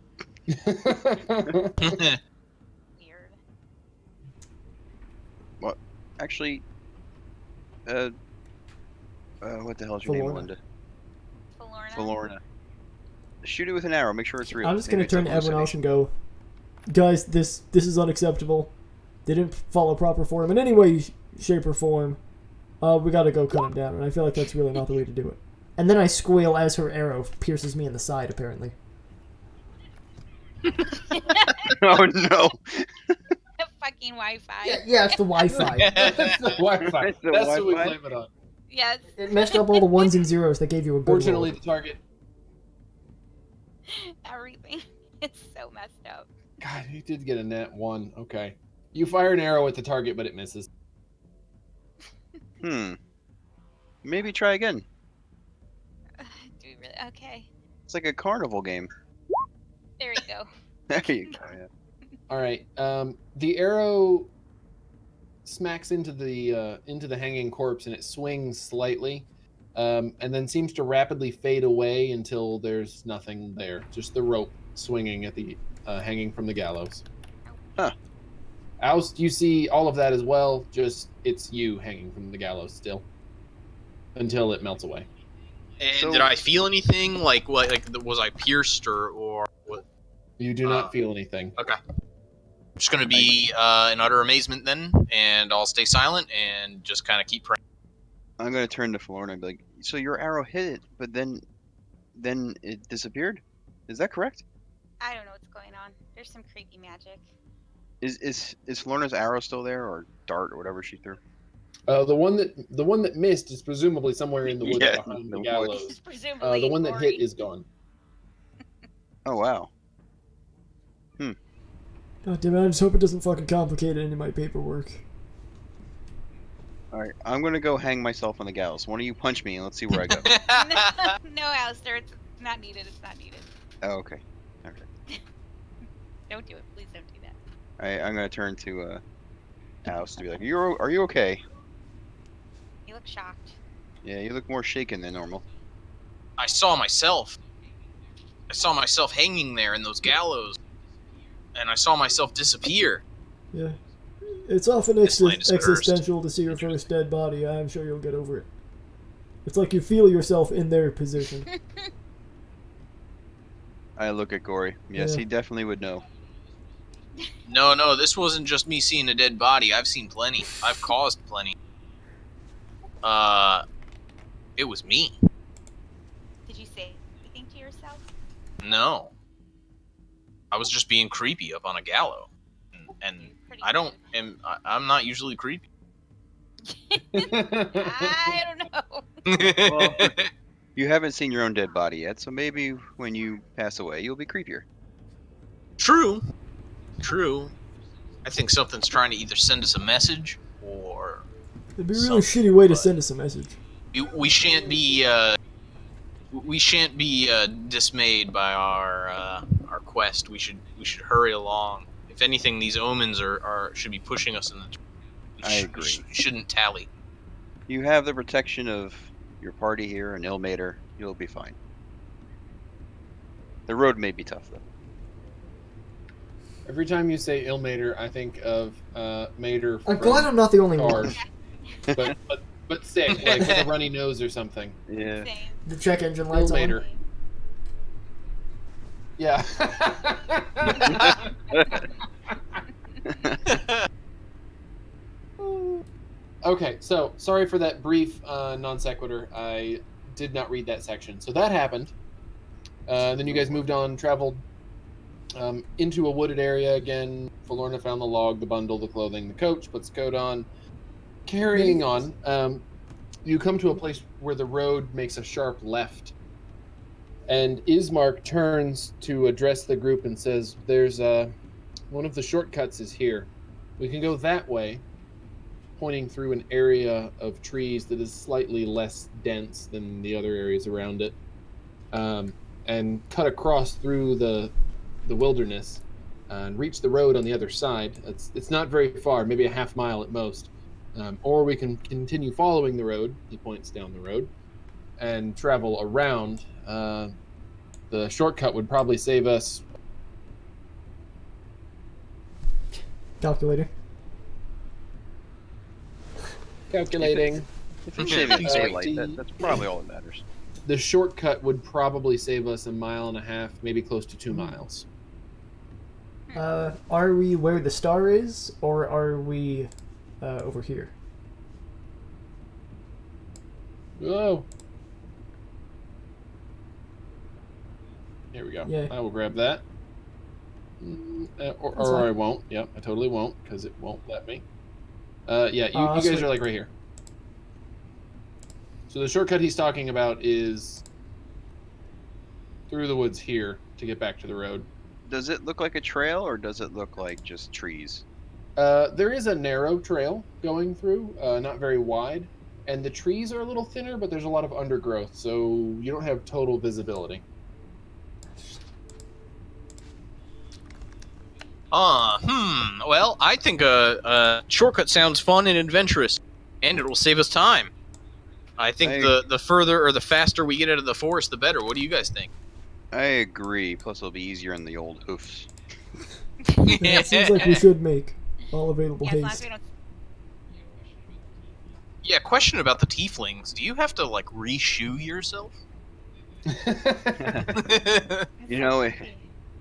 Weird. Actually, what the hell's your name, Pholorna. Linda? Pholorna. Pholorna. Shoot it with an arrow. Make sure it's real. I'm just Maybe gonna it's a turn to everyone else hallucination. and go, guys, this is unacceptable. They didn't follow proper form in any way, shape, or form. We gotta go cut him down, and I feel like that's really not the way to do it. And then I squeal as her arrow pierces me in the side, apparently. Oh no! The fucking Wi-Fi. Yeah, it's the Wi-Fi. That's the Wi-Fi. It's the That's what we Wi-Fi? blame it on. Yes. It messed up all the ones and zeros that gave you a good Fortunately, roll. the target. Everything. It's so messed up. God, he did get a nat 1. Okay. You fire an arrow at the target, but it misses. Maybe try again. Do we really? Okay. It's like a carnival game. There you go. There you go. Yeah. All right. The arrow smacks into the hanging corpse, and it swings slightly, and then seems to rapidly fade away until there's nothing there. Just the rope swinging at the hanging from the gallows. Huh. Aust, you see all of that as well. Just it's you hanging from the gallows still, until it melts away. And So- did I feel anything? Like what? Like was I pierced or what? You do not feel anything. Okay. I'm just gonna be in utter amazement then, and I'll stay silent and just kind of keep praying. I'm gonna turn to Pholorna and be like, "So your arrow hit it, but then then it disappeared. Is that correct? I don't know what's going on. There's some creepy magic. Is Pholorna's arrow still there, or dart, or whatever she threw? The one that missed is presumably somewhere in the woods Yeah, behind the the woods. gallows. Presumably The in one that hit Gorri. is gone. Oh wow. God damn it, I just hope it doesn't fucking complicate any of my paperwork. All right, I'm gonna go hang myself on the gallows. One of you punch me, and let's see where I go. No, Alistair, it's not needed. It's not needed. Oh, okay. Don't do it. Please don't do that. I'm gonna turn to Aust to be like, are you okay? You look shocked. Yeah, you look more shaken than normal. I saw myself. I saw myself hanging there in those gallows, and I saw myself disappear. Yeah. It's often This land is existential to see your first dead body. I'm sure you'll get over it. It's like you feel yourself in their position. I look at Gorri. Yes, Yeah. he definitely would know. No, this wasn't just me seeing a dead body. I've seen plenty. I've caused plenty. It was me. Did you say anything to yourself? No. I was just being creepy up on a gallow. And Pretty I don't good. I'm not usually creepy. I don't know. Well, you haven't seen your own dead body yet, so maybe when you pass away, you'll be creepier. True. I think something's trying to either send us a message or It'd be a really shitty way to send us a message. we shan't be dismayed by our quest. We should hurry along. If anything, these omens should be pushing us in the. I agree. Shouldn't tally. You have the protection of your party here and Ilmater. You'll be fine. The road may be tough, though. Every time you say Ilmater, I think of Mater. I'm glad I'm not the only one. Cars. but sick, like with a runny nose or something. Yeah. Same. The check engine lights Ilmater. on. Yeah. Okay, so sorry for that brief non sequitur. I did not read that section. So that happened. Then you guys moved on, traveled into a wooded area again. Pholorna found the log, the bundle, the clothing, the coach, puts the coat on. Carrying on, you come to a place where the road makes a sharp left. And Ismark turns to address the group and says, there's one of the shortcuts is here. We can go that way, pointing through an area of trees that is slightly less dense than the other areas around it, and cut across through the wilderness and reach the road on the other side. It's not very far, maybe a half mile at most. Or we can continue following the road, he points down the road, and travel around. The shortcut would probably save us. Calculator. Calculating. If it's saving Please daylight, that's probably all that matters. The shortcut would probably save us 1.5 miles, maybe close to 2 miles. Are we where the star is, or are we over here? Oh. Here we go. Yeah. I will grab that. Or I won't. Yep, I totally won't, because it won't let me. Yeah, you guys sweet. are like right here. So the shortcut he's talking about is through the woods here to get back to the road. Does it look like a trail, or does it look like just trees? There is a narrow trail going through, not very wide, and the trees are a little thinner, but there's a lot of undergrowth, so you don't have total visibility. Well, I think a shortcut sounds fun and adventurous, and it will save us time. I think the further or the faster we get out of the forest, the better. What do you guys think? I agree. Plus, it'll be easier on the old hoofs. Yeah, it seems like we should make all available Yeah, as long as haste. we don't. Yeah, question about the tieflings. Do you have to, like, re-shoe yourself? You know,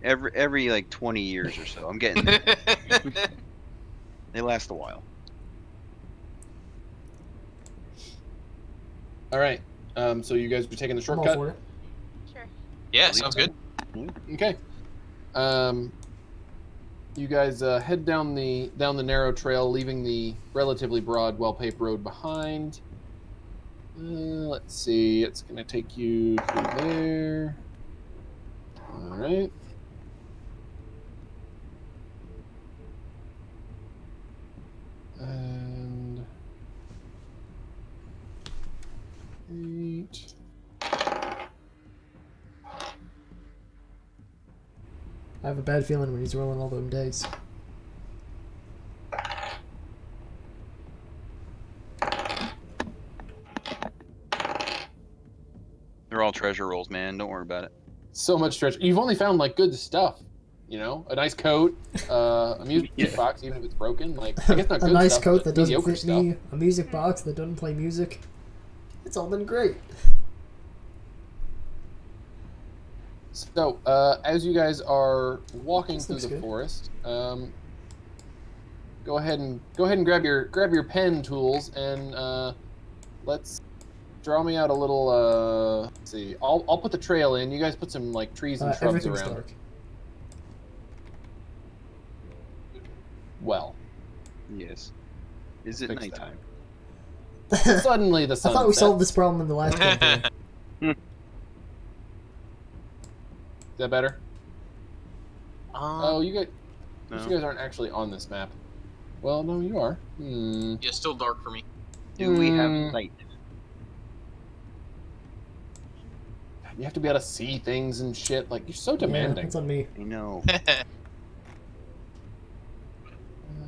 every like 20 years or so, I'm getting there. They last a while. All right. So you guys are taking the I'm all shortcut. for it. Sure. Yeah, sounds good. Okay. You guys head down the narrow trail, leaving the relatively broad, well-paved road behind. Let's see. It's gonna take you through there. All right. And 8. I have a bad feeling when he's rolling all them dice. They're all treasure rolls, man. Don't worry about it. So much treasure. You've only found like good stuff. You know, a nice coat, a music Yeah. box, even if it's broken. Like, I guess not A good nice stuff, coat but that doesn't mediocre fit stuff. me, a music box that doesn't play music. It's all been great. So, as you guys are walking This through looks the good. forest, go ahead and grab your pen tools and let's draw me out a little. Let's see, I'll put the trail in. You guys put some like trees and shrubs Everything's around. dark. Well, Yes. Is it Fix that. nighttime? suddenly the I sun. thought we set. solved this problem in the last campaign. Is that better? Oh, you guys No. aren't actually on this map. Well, no, you are. Yeah, still dark for me. Do we have Hmm. light? You have to be able to see things and shit. Like, you're so Yeah, demanding. that's on me. I know.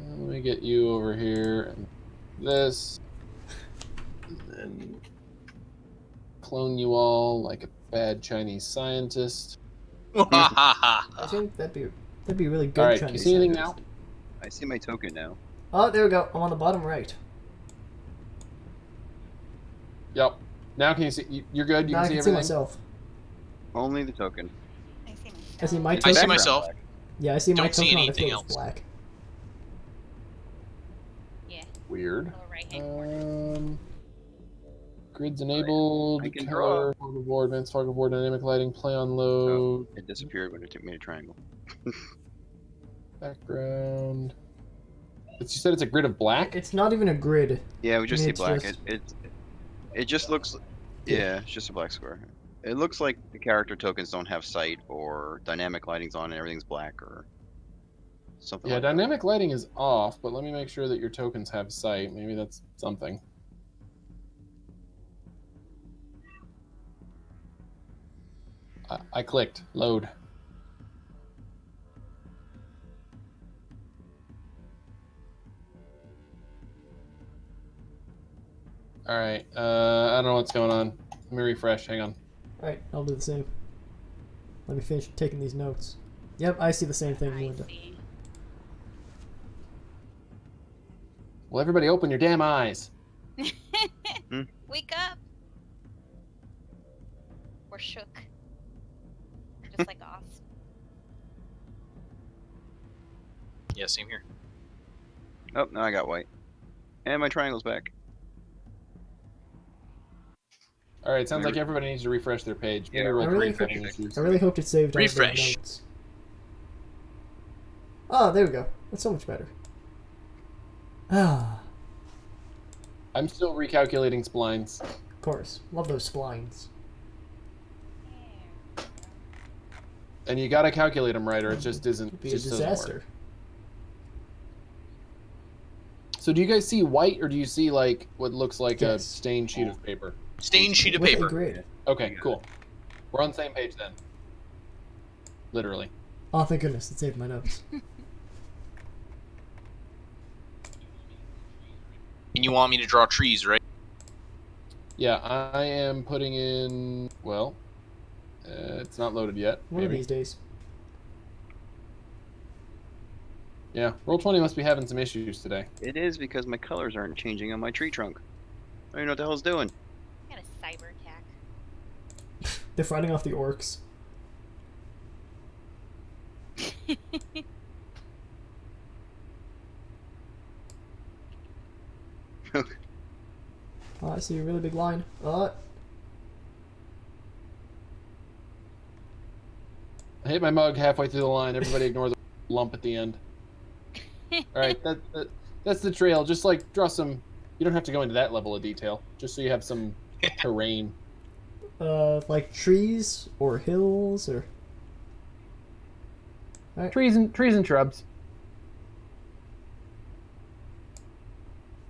Let me get you over here and this. And then clone you all like a bad Chinese scientist. I think that'd be really good. All right, can you Chinese see anything scientist. now? I see my token now. Oh, there we go. I'm on the bottom right. Yep. Now can you see? You're good. You Now I can see can see everything. myself. Only the token. I see myself. I see my I token. see Background myself. black. Yeah, I see my Don't see token on the anything field is else. black. Yeah, Weird. lower right hand corner. Grids enabled. I can Color, fog of war, advanced fog of war, dynamic lighting, play on load, It disappeared when it made a triangle. background. You said it's a grid of black. It's not even a grid. Yeah, we just see It's black. just- It just looks. Yeah, it's just a black square. It looks like the character tokens don't have sight or dynamic lighting's on and everything's black or something. Yeah, like that. dynamic lighting is off, but let me make sure that your tokens have sight. Maybe that's something. I clicked load. All right. I don't know what's going on. Let me refresh. Hang on. Alright, I'll do the same. Let me finish taking these notes. Yep, I see the same thing, I Melinda. see. Well, everybody, open your damn eyes. Wake up. We're shook. Just like Aust. Yeah, same here. Oh, now I got white. And my triangle's back. All right. Sounds like everybody needs to refresh their page. Maybe roll I really refresh hope- issues. I really hoped it saved all the Refresh. notes. Oh, there we go. That's so much better. Ah, I'm still recalculating splines. of course. Love those splines. And you gotta calculate them right, or it just isn't. It'd be a just doesn't work. disaster. So, do you guys see white, or do you see like what looks like a Yes. stained sheet of paper? Stained sheet of With a paper. grid. Okay, cool. We're on the same page then. Literally. Oh, thank goodness, it saved my notes. And you want me to draw trees, right? Yeah, I am putting in. Well, it's not loaded yet. One of maybe. these days. Yeah, Roll20 must be having some issues today. It is because my colors aren't changing on my tree trunk. I don't even know what the hell it's doing. Got a cyber attack. They're fighting off the orcs. Oh, I see a really big line. I hit my mug halfway through the line. Everybody ignore the lump at the end. All right, that's the trail. Just like draw some. You don't have to go into that level of detail. Just so you have some terrain. Like trees or hills or. Trees and shrubs.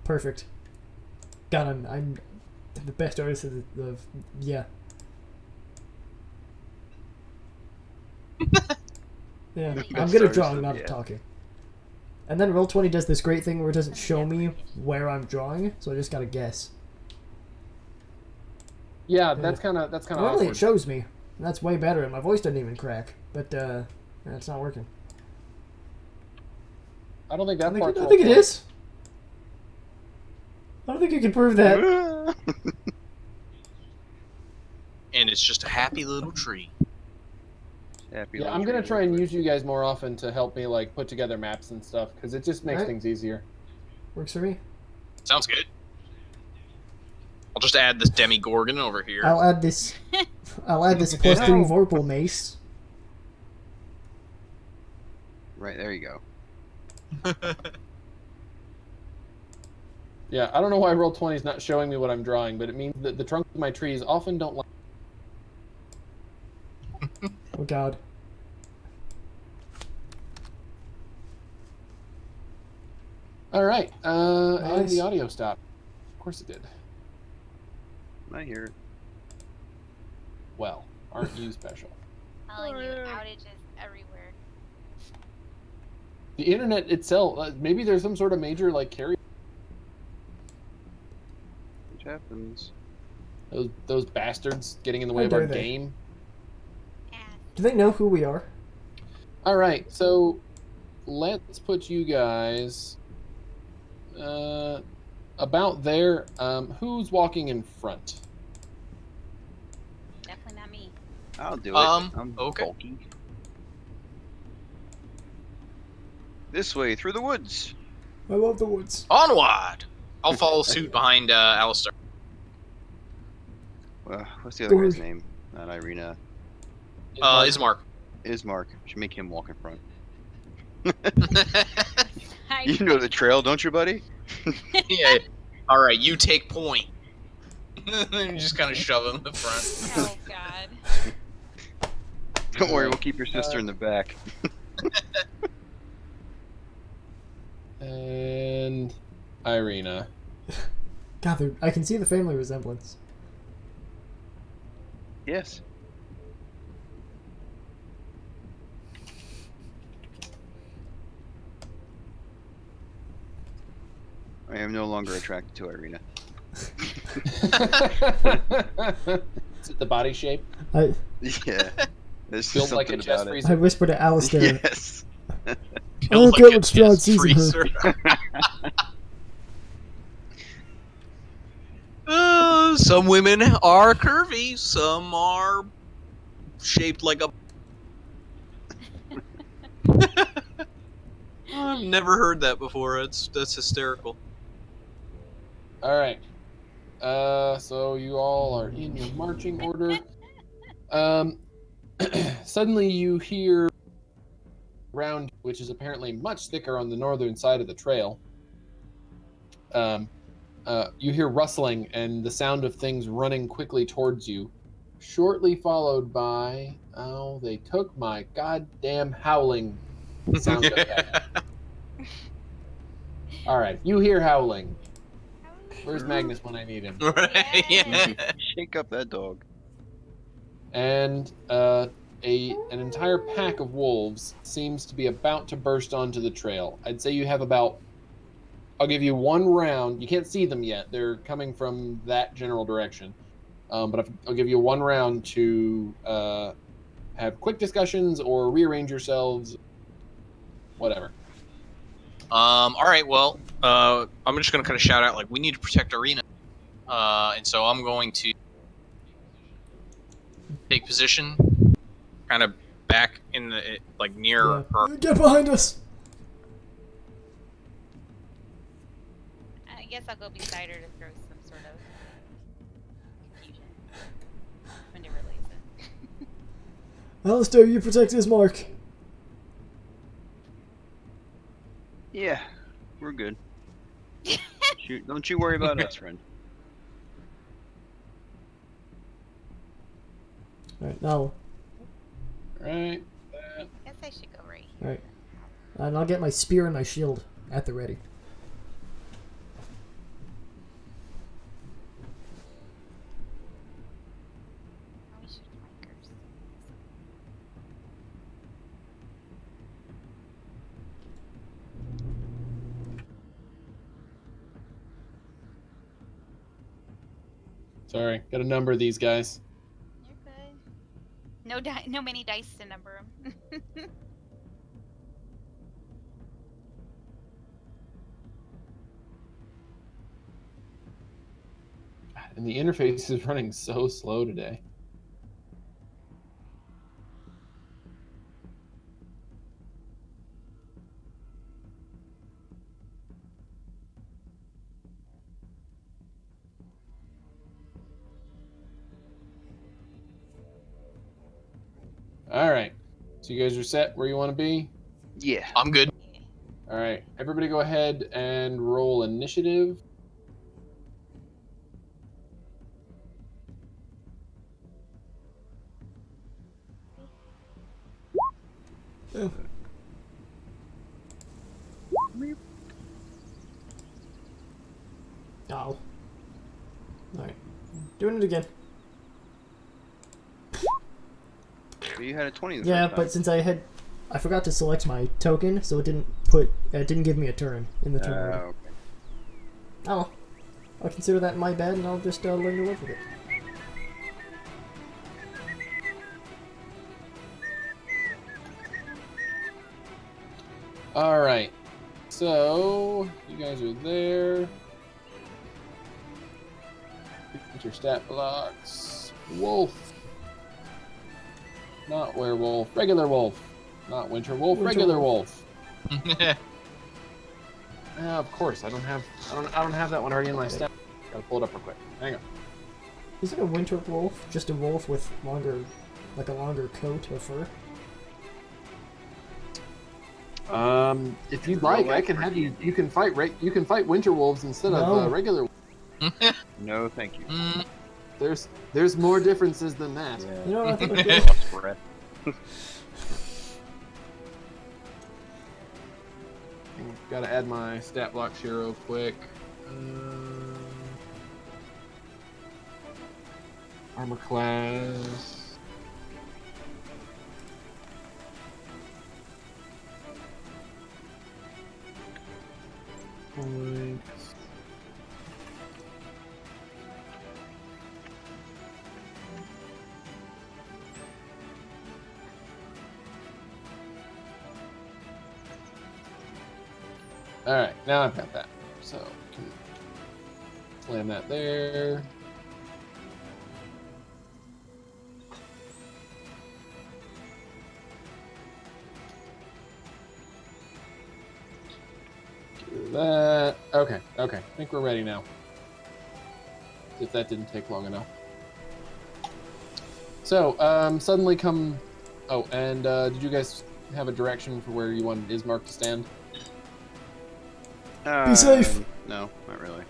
Perfect. God, I'm the best artist of yeah. Yeah, I'm good at drawing, not at talking. And then Roll20 does this great thing where it doesn't show me where I'm drawing, so I just gotta guess. Yeah, that's kind of Normally awkward. it shows me. And that's way better, and my voice doesn't even crack. But it's not working. I don't think that I part's think it Roll20. is. I don't think you can prove that. And it's just a happy little tree. Yeah, I'm gonna try and use you guys more often to help me like put together maps and stuff because it just makes things easier. Works for me. Sounds good. I'll just add this Demigorgon over here. I'll add this. I'll add this +3 Vorpal mace. Right, there you go. Yeah, I don't know why Roll20 is not showing me what I'm drawing, but it means that the trunks of my trees often don't like. Oh God. All right, and Nice. the audio stopped. Of course it did. I hear it. Well, aren't you special? Telling you, outages everywhere. The internet itself, maybe there's some sort of major like carrier. Which happens. Those bastards getting in the way How of our dare they. game. Yeah. Do they know who we are? All right, so let's put you guys about there. Who's walking in front? Definitely not me. I'll do it. I'm okay. bulky. This way, through the woods. I love the woods. Onward! I'll follow suit behind Alistair. What's the other guy's Gorri. name? Not Ireena. Ismark. Ismark. Should make him walk in front. I You know the trail, don't you, buddy? Yeah. All right, you take point. And just kind of shove him in the front. Oh God. Don't worry, we'll keep your sister in the back. And Ireena. God, I can see the family resemblance. Yes. I am no longer attracted to Ireena. Is it the body shape? I Yeah. There's Built like a something chest about it. freezer? I whispered to Alistair. Yes. I don't get what Strahd sees in her. freezer. Some women are curvy, some are shaped like a. I've never heard that before. That's hysterical. All right. So you all are in your marching order. Suddenly you hear ground, which is apparently much thicker on the northern side of the trail. You hear rustling and the sound of things running quickly towards you, shortly followed by, oh, they took my goddamn howling sound effect. All right, you hear howling. Where's Magnus when I need him? Right? Yeah. Shake up that dog. And an entire pack of wolves seems to be about to burst onto the trail. I'd say you have about, I'll give you one round. You can't see them yet. They're coming from that general direction. But I'll give you one round to have quick discussions or rearrange yourselves, whatever. All right. Well, I'm just gonna kind of shout out like we need to protect Ireena, and so I'm going to take position, kind of back in the like near her. Get behind us! I guess I'll go beside her to throw some sort of confusion when it relates it. Alistair, you protect Ismark. Yeah, we're good. Shoot, don't you worry about us, friend. Alright, now. Right. Guess I should go right here. Alright. And I'll get my spear and my shield at the ready. Probably should flankers. Sorry, got to number these guys. You're good. No many dice to number them. And the interface is running so slow today. All right. So you guys are set where you want to be? Yeah. I'm good. All right. Everybody go ahead and roll initiative. Oh. Oh. Alright. Doing it again. But you had a 20 the Yeah, first but time. since I forgot to select my token, so it didn't give me a turn in the turn order. Okay. Oh. I'll consider that my bad, and I'll just learn to live with it. All right. So you guys are there. Get your stat blocks. Wolf. Not werewolf. Regular wolf. Not winter wolf. Winter Regular wolf. wolf. Of course, I don't have that one already in my stat. Gotta pull it up real quick. Hang on. Isn't a winter wolf just a wolf with a longer coat or fur? If you'd like, I can have you. You can fight winter wolves instead of regular. No, thank you. There's more differences than that. Yeah. You know what I think would be Lost breath. Gotta add my stat blocks here real quick. Armor class. Points. Alright, now I've got that. So, can slam that there. Do that. Okay. I think we're ready now. If that didn't take long enough. So, suddenly come... Oh, and did you guys have a direction for where you wanted Ismark to stand? Be safe! No, not really.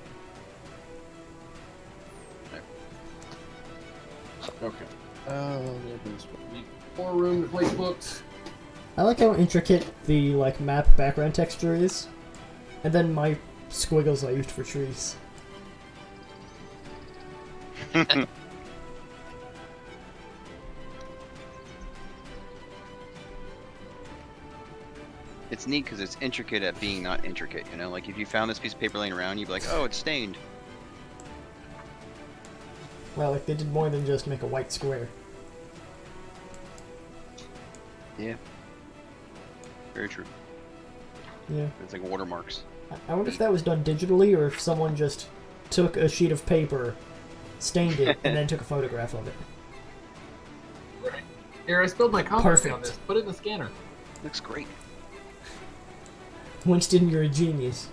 Okay. More room to place books. I like how intricate the map background texture is, and then my squiggles I used for trees. It's neat because it's intricate at being not intricate, you know? Like, if you found this piece of paper laying around, you'd be like, oh, it's stained. Well, they did more than just make a white square. Yeah. Very true. Yeah. It's like watermarks. I wonder if that was done digitally, or if someone just took a sheet of paper, stained it, and then took a photograph of it. Here, I spilled my coffee on Perfect. this. Put it in the scanner. Looks great. Winston, you're a genius.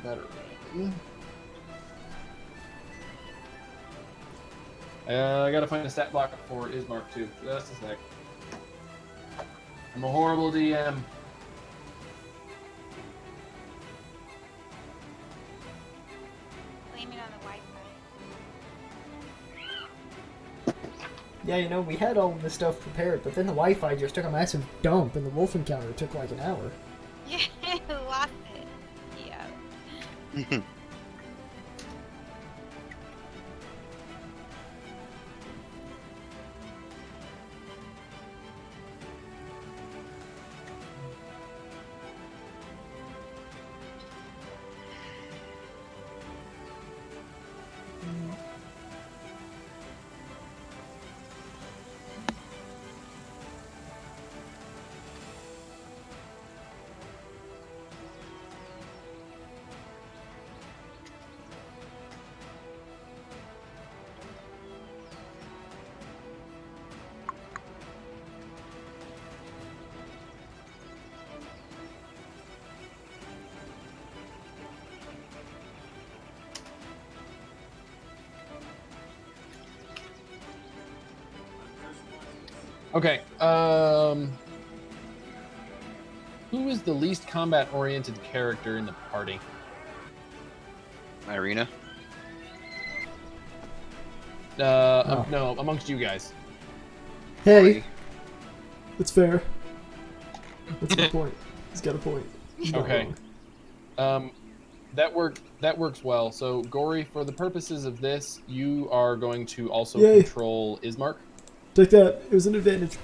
Better. I gotta find a stat block for Ismark too. Just a sec. I'm a horrible DM. Blame it on the Wi-Fi. Yeah, you know, we had all of this stuff prepared, but then the Wi-Fi just took a massive dump, and the wolf encounter took like an hour. Yeah, lost it. Yeah. Okay. Who is the least combat-oriented character in the party? Ireena. No, amongst you guys. Hey, it's fair. That's a good point. He's got a point. He's not Okay. wrong. That works well. So, Gorri, for the purposes of this, you are going to also Yay. control Ismark. Take that. It was an advantage.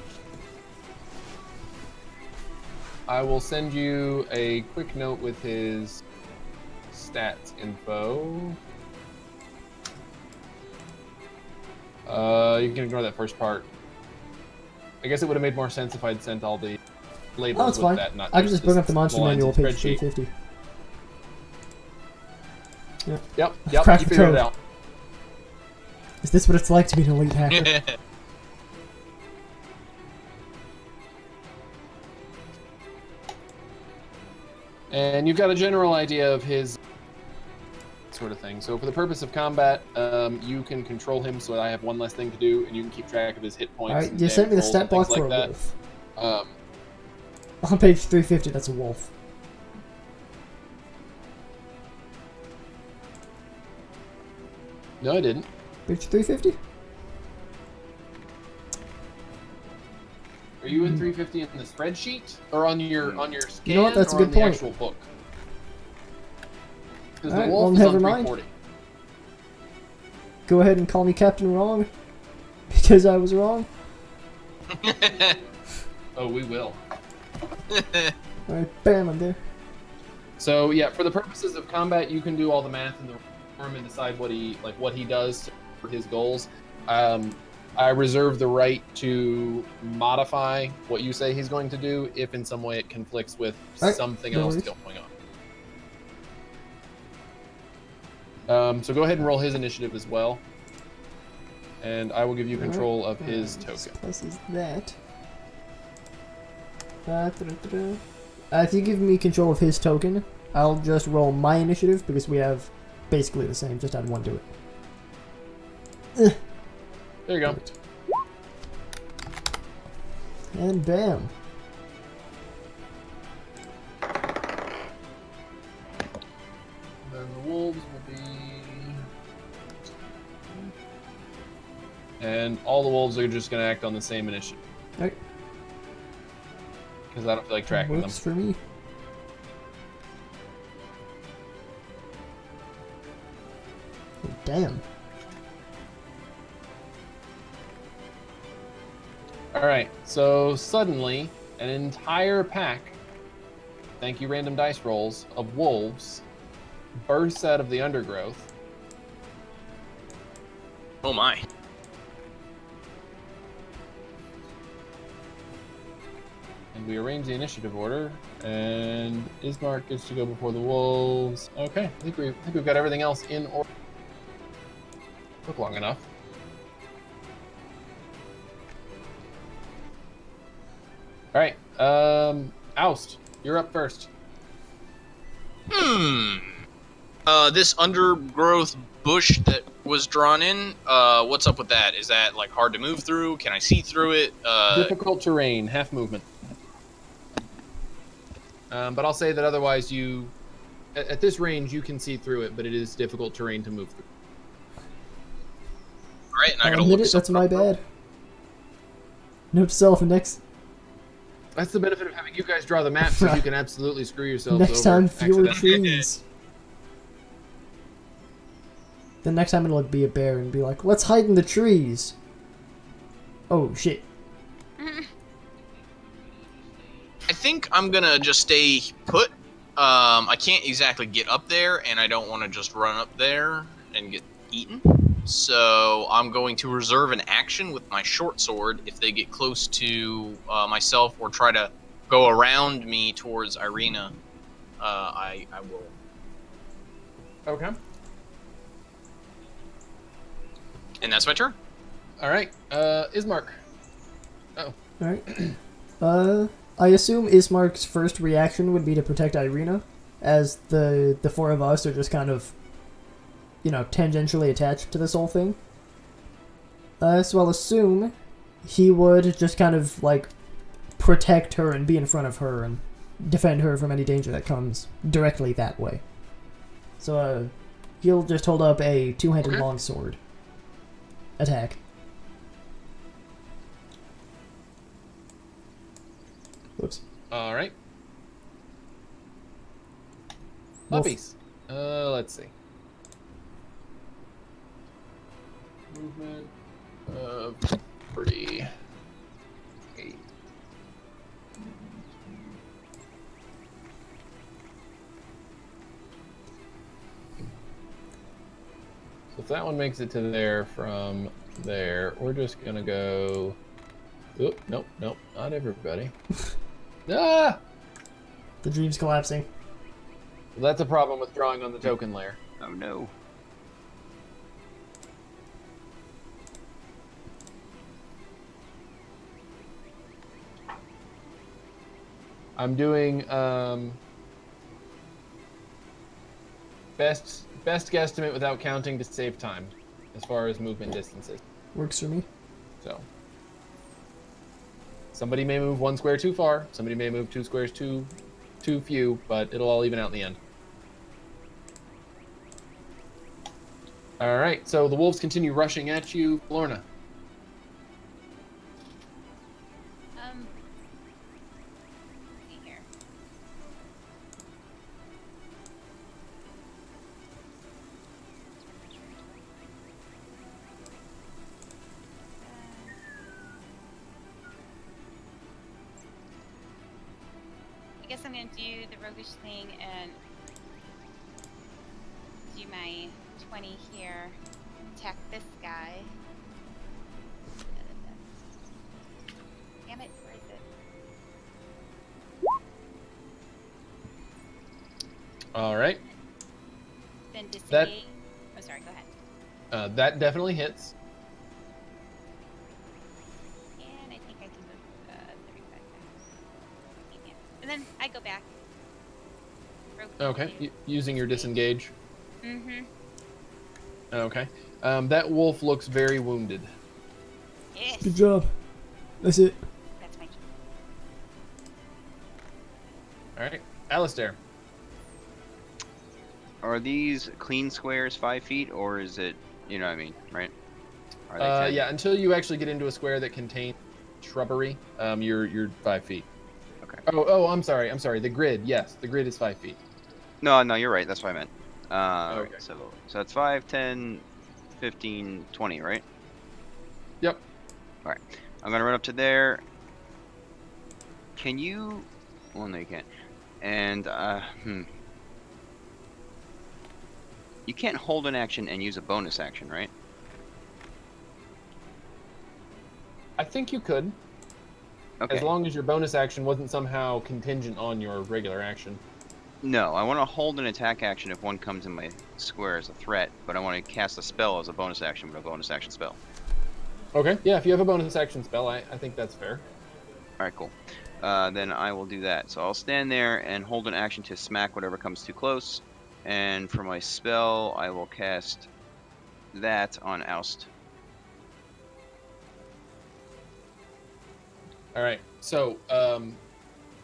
I will send you a quick note with his stats info. You can ignore that first part. I guess it would have made more sense if I'd sent all the labels Oh, that's with fine. that. Not I can just bring up the the monster lines manual, in page spreadsheet. 350. Yep, Crack you the figured code. it out. Is this what it's like to be an elite hacker? And you've got a general idea of his sort of thing. So for the purpose of combat, you can control him so I have one less thing to do, and you can keep track of his hit points. Alright, and you sent me the damage stat rolls block and for a things like wolf. that. On page 350, that's a wolf. No, I didn't. Page 350? Are you in 350 in the spreadsheet, or on your scan, You know what, that's a or good on the point. actual book? Because Alright, the well, wolf is never on mind. 340. Go ahead and call me Captain Wrong. Because I was wrong. Oh, we will. Alright, bam, I'm there. So yeah, for the purposes of combat, you can do all the math in the room and decide what he does for his goals. I reserve the right to modify what you say he's going to do if in some way it conflicts with Alright, something no else worries. going on. So go ahead and roll his initiative as well, and I will give you control of his token. Plus is that. If you give me control of his token, I'll just roll my initiative because we have basically the same. Just add one to it. There you go. Perfect. And bam. Then the wolves will be, and all the wolves are just going to act on the same initiative Alright, because I don't feel like tracking them. works for me. Oh, damn. Alright, so suddenly, an entire pack, thank you random dice rolls, of wolves bursts out of the undergrowth. Oh my. And we arrange the initiative order, and Ismark gets to go before the wolves. Okay, I think we've got everything else in order. Took long enough. All right, Aust, you're up first. This undergrowth bush that was drawn in. What's up with that? Is that like hard to move through? Can I see through it? Difficult terrain, half movement. But I'll say that otherwise you, at this range, you can see through it, but it is difficult terrain to move through. All right, and I I'll gotta admit look. it, that's my bad. Note to self, next That's the benefit of having you guys draw the map, so you can absolutely screw yourselves next over. time fewer accidentally. trees. The next time it'll be a bear and be like, let's hide in the trees. Oh shit. I think I'm gonna just stay put. I can't exactly get up there, and I don't want to just run up there and get eaten. So I'm going to reserve an action with my short sword if they get close to myself or try to go around me towards Ireena. I will. Okay. And that's my turn. All right. Ismark. Oh. Alright. I assume Ismark's first reaction would be to protect Ireena, as the four of us are just kind of, you know, tangentially attached to this whole thing. So I'll assume he would just kind of, like, protect her and be in front of her and defend her from any danger that comes directly that way. So, he'll just hold up a two-handed longsword. Attack. Whoops. All right. Wolf. Puppies. Let's see. Movement of 3. 8. So if that one makes it to there from there, we're just gonna go. Oop, nope, not everybody. Ah! The dream's collapsing. Well, that's a problem with drawing on the token layer. Oh no. I'm doing best guesstimate without counting to save time, as far as movement distances. Works for me. So somebody may move 1 square too far, somebody may move 2 squares too few, but it'll all even out in the end. All right, so the wolves continue rushing at you, Pholorna. Let's see here. I guess I'm gonna do the roguish thing and do my 20 here. Attack this guy. Damn it, where is it? All right, Then disengage. Oh, sorry, go ahead. that definitely hits. And I think I can move 35 back. Yeah. And then I go back. Okay, using your disengage. Mm-hmm. Okay, that wolf looks very wounded. Yes. Good job. That's it. That's my turn. All right, Alistair. Are these clean squares 5 feet, or is it, you know what I mean, right? Are they 10? Yeah, until you actually get into a square that contains shrubbery, you're 5 feet. Okay. Oh, I'm sorry. The grid, yes, the grid is 5 feet. No, you're right. That's what I meant. Okay. So that's 5, 10, 15, 20, right? Yep. All right. I'm gonna run up to there. Can you? Well, no, you can't. And you can't hold an action and use a bonus action, right? I think you could, Okay. as long as your bonus action wasn't somehow contingent on your regular action. No, I want to hold an attack action if one comes in my square as a threat, but I want to cast a spell as a bonus action with a bonus action spell. Okay, yeah, if you have a bonus action spell, I think that's fair. Alright, cool. Then I will do that. So I'll stand there and hold an action to smack whatever comes too close. And for my spell, I will cast that on Aust. All right. So,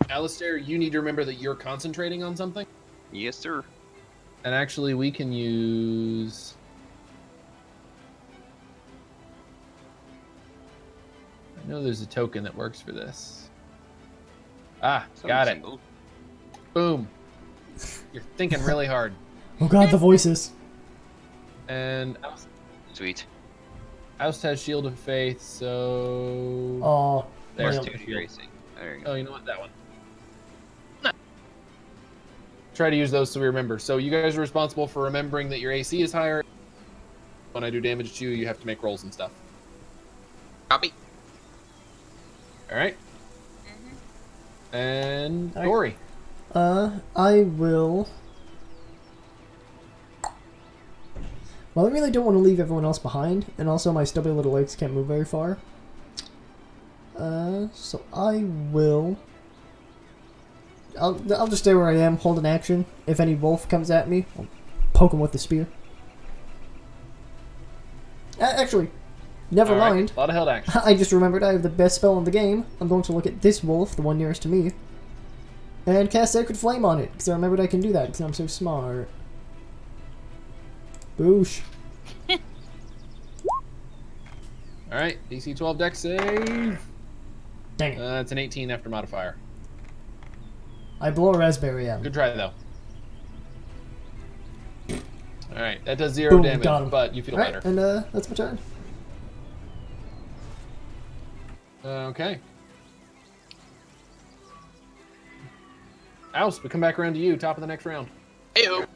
Alistair, you need to remember that you're concentrating on something. Yes, sir. And actually, we can use... I know there's a token that works for this. Ah, got it. Single. Boom. You're thinking really hard. Oh god, the voices. And Sweet. Aust has Shield of Faith, so... Oh, There's well, two to your shields. AC. There you go. Oh, you know what? That one. Try to use those so we remember. So you guys are responsible for remembering that your AC is higher. When I do damage to you, you have to make rolls and stuff. Copy. All right. And All right. Gorri. I will... Well, I really don't want to leave everyone else behind, and also my stubby little legs can't move very far. So I will... I'll just stay where I am, hold an action. If any wolf comes at me, I'll poke him with the spear. Actually, never All right. mind. A lot of held action. I just remembered I have the best spell in the game. I'm going to look at this wolf, the one nearest to me, and cast Sacred Flame on it, because I remembered I can do that, because I'm so smart. Boosh. All right. DC 12 dex save. Dang it. It's an 18 after modifier. I blow a raspberry out. Good try, though. All right. That does 0 Boom, damage, got him. but you feel Alright, better. and that's my turn. Okay. Aust, we come back around to you. Top of the next round. Heyo.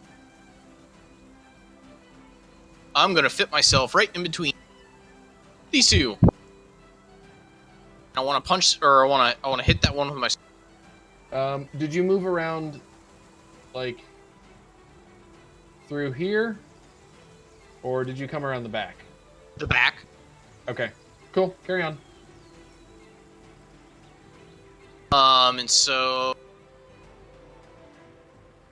I'm gonna fit myself right in between these two. I want to punch, or I want to hit that one with my. Did you move around, like, through here? Or did you come around the back? The back. Okay. Cool. Carry on. And so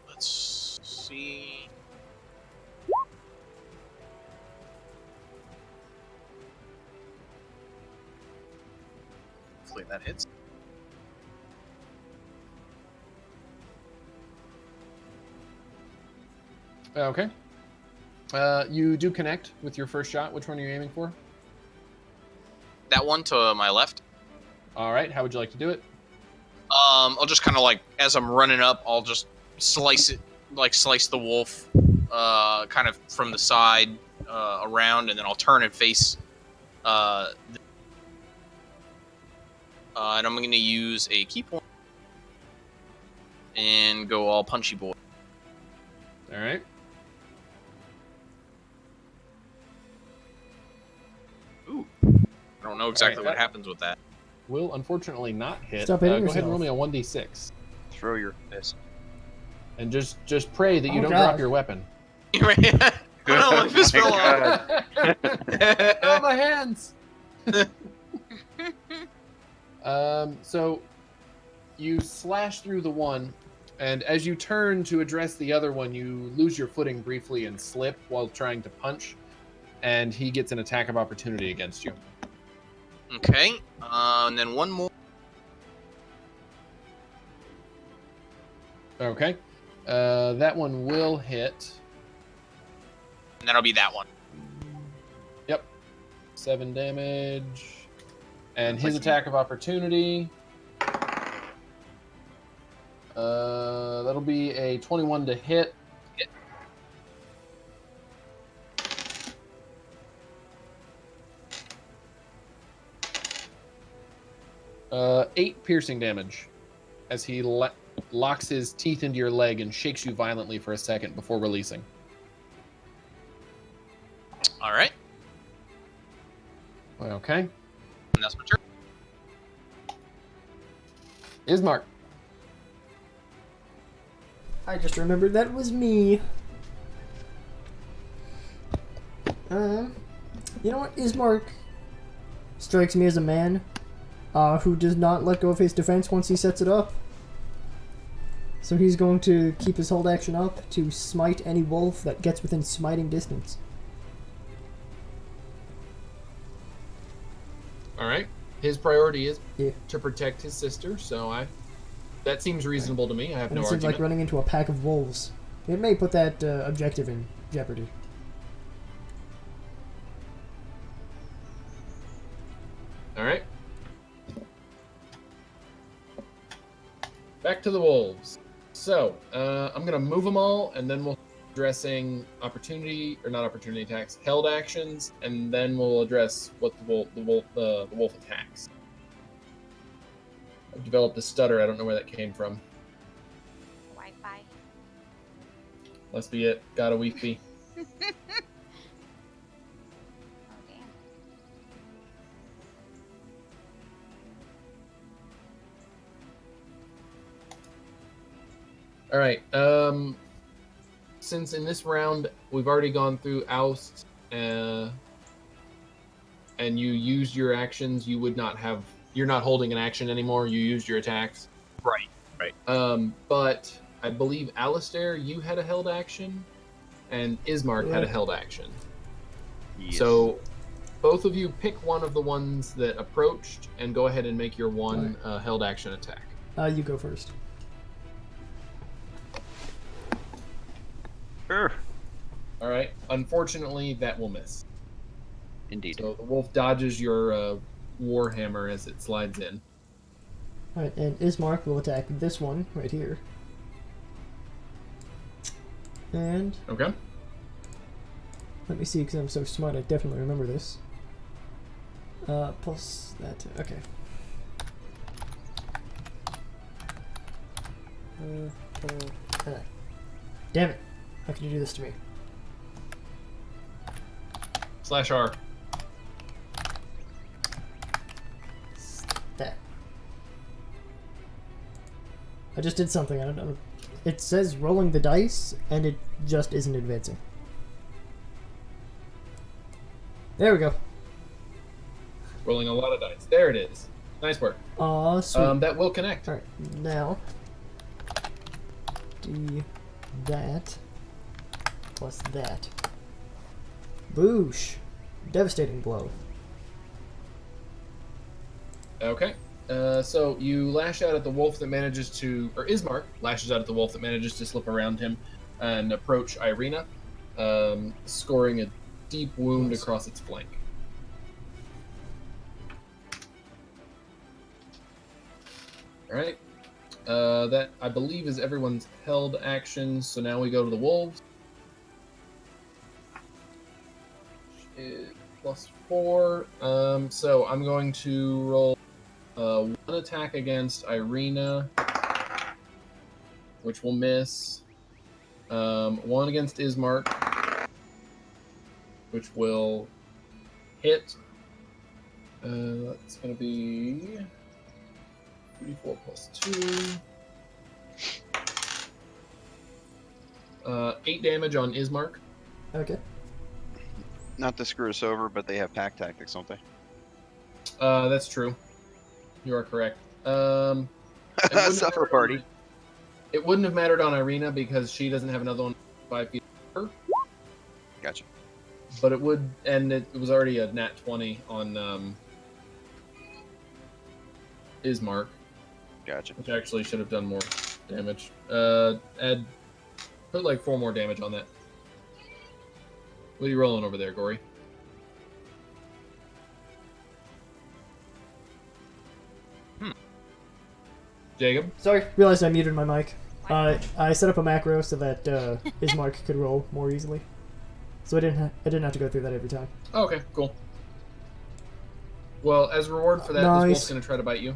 let's see. Hopefully that hits. Okay. You do connect with your first shot. Which one are you aiming for? That one to my left. All right. How would you like to do it? I'll just kind of like, as I'm running up, I'll just slice it, like slice the wolf, kind of from the side, around, and then I'll turn and face, and I'm going to use a key point and go all punchy boy. All right. Ooh. I don't know exactly Alright, what that- happens with that. Will unfortunately not hit. Stop hitting Go ahead and roll yourself. me a 1d6. Throw your fist. And just pray that you Oh, don't God. drop your weapon. Oh no, my fist my fell off. Oh, my hands! So you slash through the one, and as you turn to address the other one, you lose your footing briefly and slip while trying to punch, and he gets an attack of opportunity against you. Okay, and then one more. Okay. That one will hit. And that'll be that one. Yep. 7 damage. And Sounds his like attack of opportunity. That'll be a 21 to hit. Hit. Uh, 8 piercing damage as he locks his teeth into your leg and shakes you violently for a second before releasing. All right, Okay. and that's my turn. Ismark. I just remembered that was me. You know what? Ismark strikes me as a man who does not let go of his defense once he sets it up. So he's going to keep his hold action up to smite any wolf that gets within smiting distance. All right. His priority is Yeah. to protect his sister, so that seems reasonable to me. I have And no it seems argument. like running into a pack of wolves. It may put that objective in jeopardy. All right. Back to the wolves. So, I'm gonna move them all, and then we'll addressing opportunity or not opportunity attacks, held actions, and then we'll address what the wolf attacks. I've developed a stutter. I don't know where that came from. Wi-Fi. Must be it. Got a Wi-Fi. Oh damn. All right. Since in this round we've already gone through Aust, and you used your actions, you would not have. You're not holding an action anymore. You used your attacks. Right. But I believe Alistair, you had a held action, and Ismark had a Yeah. held action. Yes. So both of you pick one of the ones that approached, and go ahead and make your one held action attack. You go first. Sure. All right. Unfortunately, that will miss. Indeed. So the wolf dodges your warhammer as it slides in. Alright, and Ismark will attack this one right here. And Okay. let me see, because I'm so smart, I definitely remember this. Plus that. Okay. Damn it! How can you do this to me? /R. That. I just did something. I don't know. It says rolling the dice, and it just isn't advancing. There we go. Rolling a lot of dice. There it is. Nice work. Aw, sweet. That will connect. Alright, now. Do that. Plus that. Boosh! Devastating blow. Okay. So you lash out at the wolf that manages to, or Ismark lashes out at the wolf that manages to slip around him and approach Ireena, scoring a deep wound Nice. across its flank. All right. That I believe is everyone's held actions. So now we go to the wolves. Which is +4. So I'm going to roll one attack against Ireena, which will miss. One against Ismark, which will hit. That's going to be 3d4 +2. 8 damage on Ismark. Okay. Not to screw us over, but they have pack tactics, don't they? That's true. You are correct. It wouldn't have Suffer mattered party. it wouldn't have mattered on Ireena because she doesn't have another one 5 feet. Gotcha. But it would, and it was already a nat 20 on Ismark, Gotcha. which actually should have done more damage. Put like 4 more damage on that. What are you rolling over there, Gorri? Jacob? Sorry, realized I muted my mic. I set up a macro so that Ismark could roll more easily. So I didn't have to go through that every time. Oh, okay, cool. Well, as a reward for that, Nice. this wolf's going to try to bite you.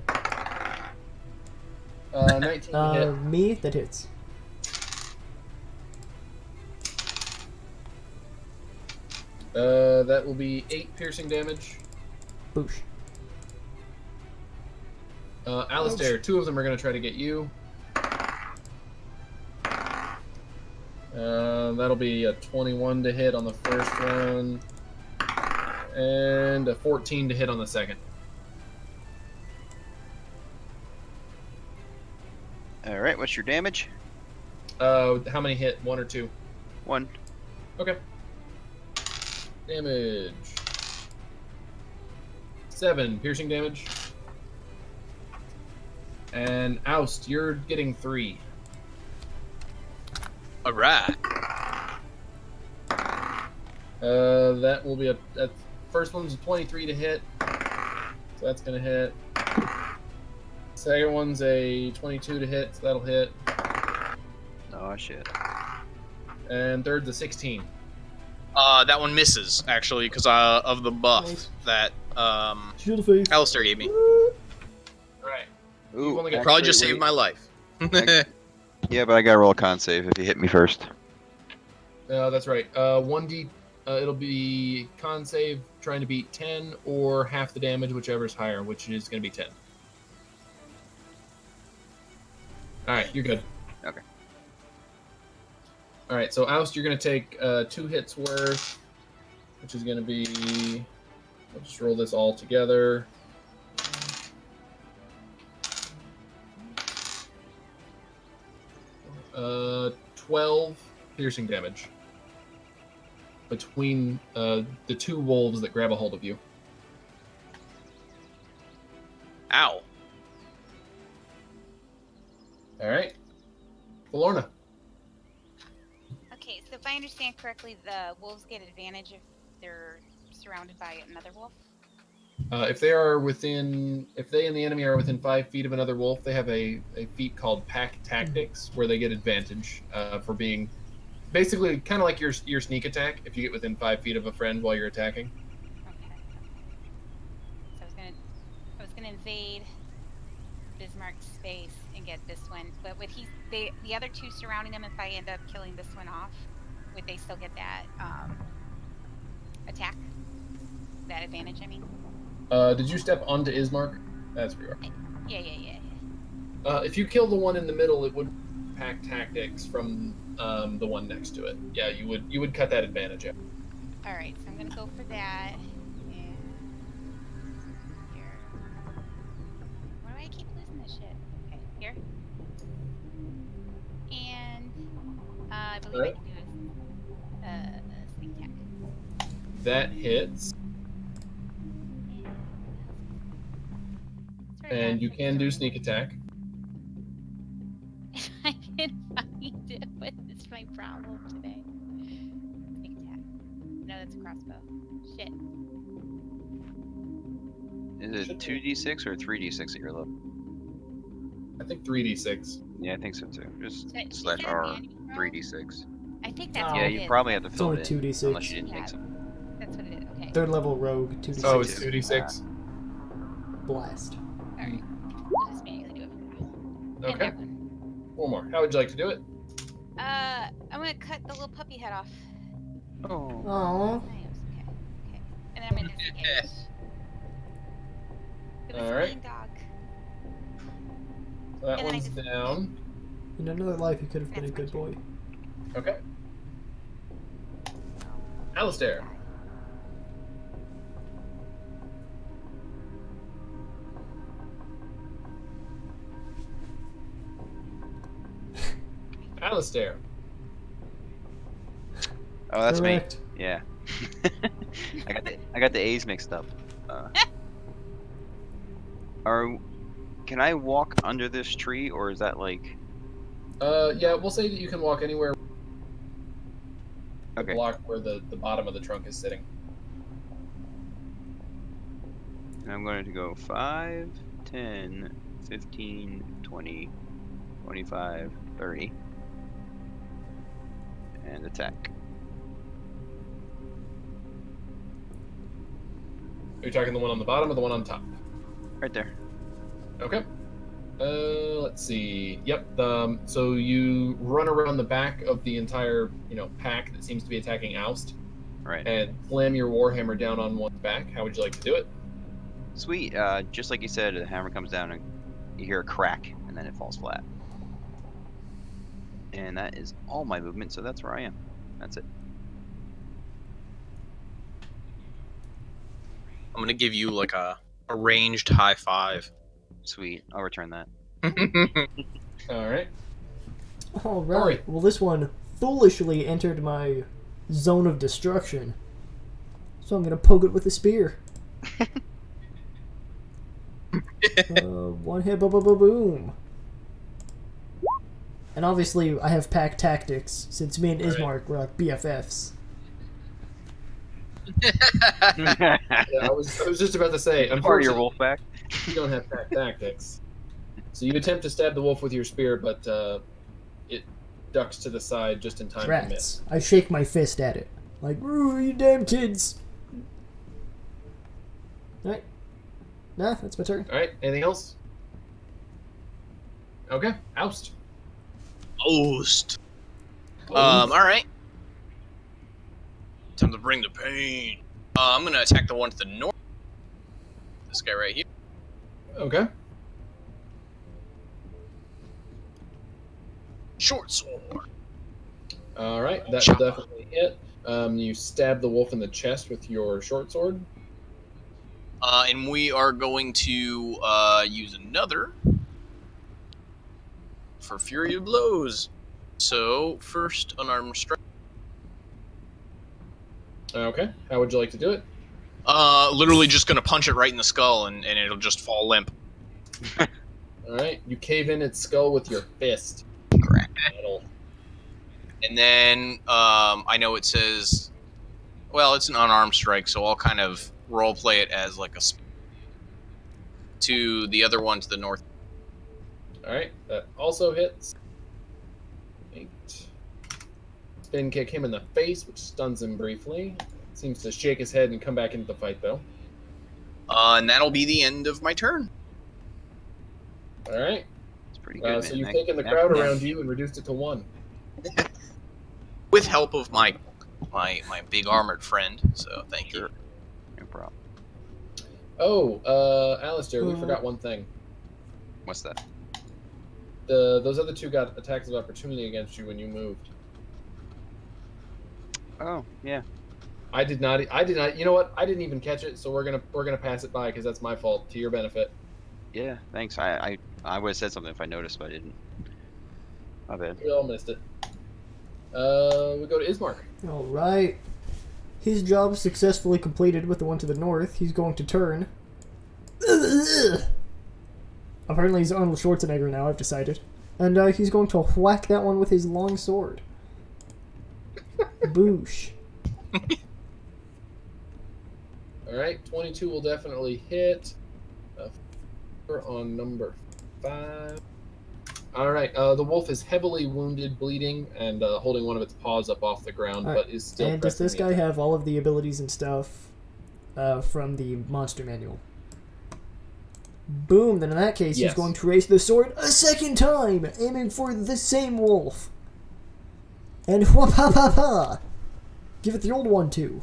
19 to hit. Me, that hits. That will be 8 piercing damage. Boosh. Alistair, 2 of them are going to try to get you. That'll be a 21 to hit on the first one, and a 14 to hit on the second. All right, what's your damage? How many hit? 1 or 2? 1. Okay. Damage. 7 piercing damage. And Aust, you're getting 3. All right. That will be that first one's a 23 to hit, so that's gonna hit. Second one's a 22 to hit, so that'll hit. Oh shit. And third's a 16. That one misses actually because of the buff Nice. that Shield of faith. Alistair gave me. All right. Ooh, only got- Probably actually, just saved wait. my life. Yeah, but I gotta roll a con save if you hit me first. That's right. 1d. It'll be con save trying to beat 10 or half the damage, whichever's higher, which is gonna be 10. All right, you're good. Okay. All right, so Aust, you're gonna take 2 hits worth, which is gonna be. I'll just roll this all together. 12 piercing damage between the 2 wolves that grab a hold of you. Ow. All right, Pholorna. Okay, so if I understand correctly, the wolves get advantage if they're surrounded by another wolf. If they and the enemy are within 5 feet of another wolf, they have a feat called Pack Tactics, where they get advantage for being basically kind of like your sneak attack. If you get within 5 feet of a friend while you're attacking. Okay. So I was gonna invade Bismarck's space and get this one, but would the other 2 surrounding him, if I end up killing this one off, would they still get that attack? That advantage, I mean. Did you step onto Ismark? That's where you are. Yeah. If you kill the one in the middle, it would Pack Tactics from the one next to it. Yeah, you would cut that advantage out. All right, so I'm gonna go for that. And here. Why do I keep losing this shit? Okay, here. And I believe I can do a sneak attack. That hits, and you can do sneak attack. I can find it. What is my problem today? Sneak attack. No, that's a crossbow. Shit. Is it 2d6 or 3d6 at your level? I think 3d6. Yeah, I think so too. Just So, is slash that R manual roll? 3d6. I think that's Oh. what Yeah, it you is. probably have to It's fill only it in, 2d6. unless you didn't Yeah. take some. That's what it is. Okay. 3rd level rogue, 2d6. Oh, it's Two. 2d6. Blast. Alright. I'll just manually do it for now. And Okay. that one. One more. How would you like to do it? I'm gonna cut the little puppy head off. Oh. Aww. Nice. Okay. And then I'm gonna disengage. It was Alright. a mean dog. So that And then I one's just- down. In another life, he could have been a That's good boy. Okay. Alistair. Alistair. Oh, that's Correct. me. Yeah. I got the A's mixed up. Can I walk under this tree, or is that like? Yeah, we'll say that you can walk anywhere. Okay. Block where the bottom of the trunk is sitting. And I'm going to go 5, 10, 15, 20, 25, 30. And attack. Are you talking the one on the bottom or the one on top? Right there. Okay. Let's see. Yep. So you run around the back of the entire, pack that seems to be attacking Aust, Right. and slam your warhammer down on one's back. How would you like to do it? Sweet. Just like you said, the hammer comes down and you hear a crack, and then it falls flat. And that is all my movement, so that's where I am. That's it. I'm gonna give you like a ranged high five. Sweet. I'll return that. All right. All right. Well, this one foolishly entered my zone of destruction, so I'm gonna poke it with a spear. One hit, boom. And obviously, I have pack tactics since me and Ismark were like BFFs. Yeah, I was just about to say, Part of your unfortunately, wolf pack. you don't have pack tactics. So you attempt to stab the wolf with your spear, but it ducks to the side just in time to miss. Rats. I shake my fist at it. Like, ooh, you damn kids. Alright. Nah, that's my turn. All right. Anything else? Okay. Oust. Oust. All right. Time to bring the pain. I'm gonna attack the one to the north. This guy right here. Okay. Short sword. All right. That will definitely hit. You stab the wolf in the chest with your short sword. And we are going to use another for Fury of Blows. So, first, unarmed strike. Okay. How would you like to do it? Literally just going to punch it right in the skull, and it'll just fall limp. All right. You cave in its skull with your fist. Metal. And then, I know it says... Well, it's an unarmed strike, so I'll kind of roleplay it as like a... to the other one to the north. All right. That also hits. 8. Spin kick him in the face, which stuns him briefly. Seems to shake his head and come back into the fight, though. And that'll be the end of my turn. All right. It's pretty good, So man. you've taken the crowd around you and reduced it to 1. With help of my big armored friend, so thank you. No problem. Oh, Alistair, we forgot one thing. What's that? Those other two got attacks of opportunity against you when you moved. Oh, yeah. I did not. You know what? I didn't even catch it, so we're gonna pass it by because that's my fault. To your benefit. Yeah, thanks. I would have said something if I noticed, but I didn't. My bad. We all missed it. We go to Ismark. Alright. His job successfully completed with the one to the north. He's going to turn. Apparently he's Arnold Schwarzenegger now, I've decided. And he's going to whack that one with his long sword. Boosh. Alright, 22 will definitely hit. On number 5. Alright, the wolf is heavily wounded, bleeding, and holding one of its paws up off the ground, but is still And does pressing this the guy attack. have all of the abilities and stuff from the monster manual? Boom, then in that case Yes. he's going to raise the sword a second time, aiming for the same wolf. And whoop ha ha ha! Give it the old one too.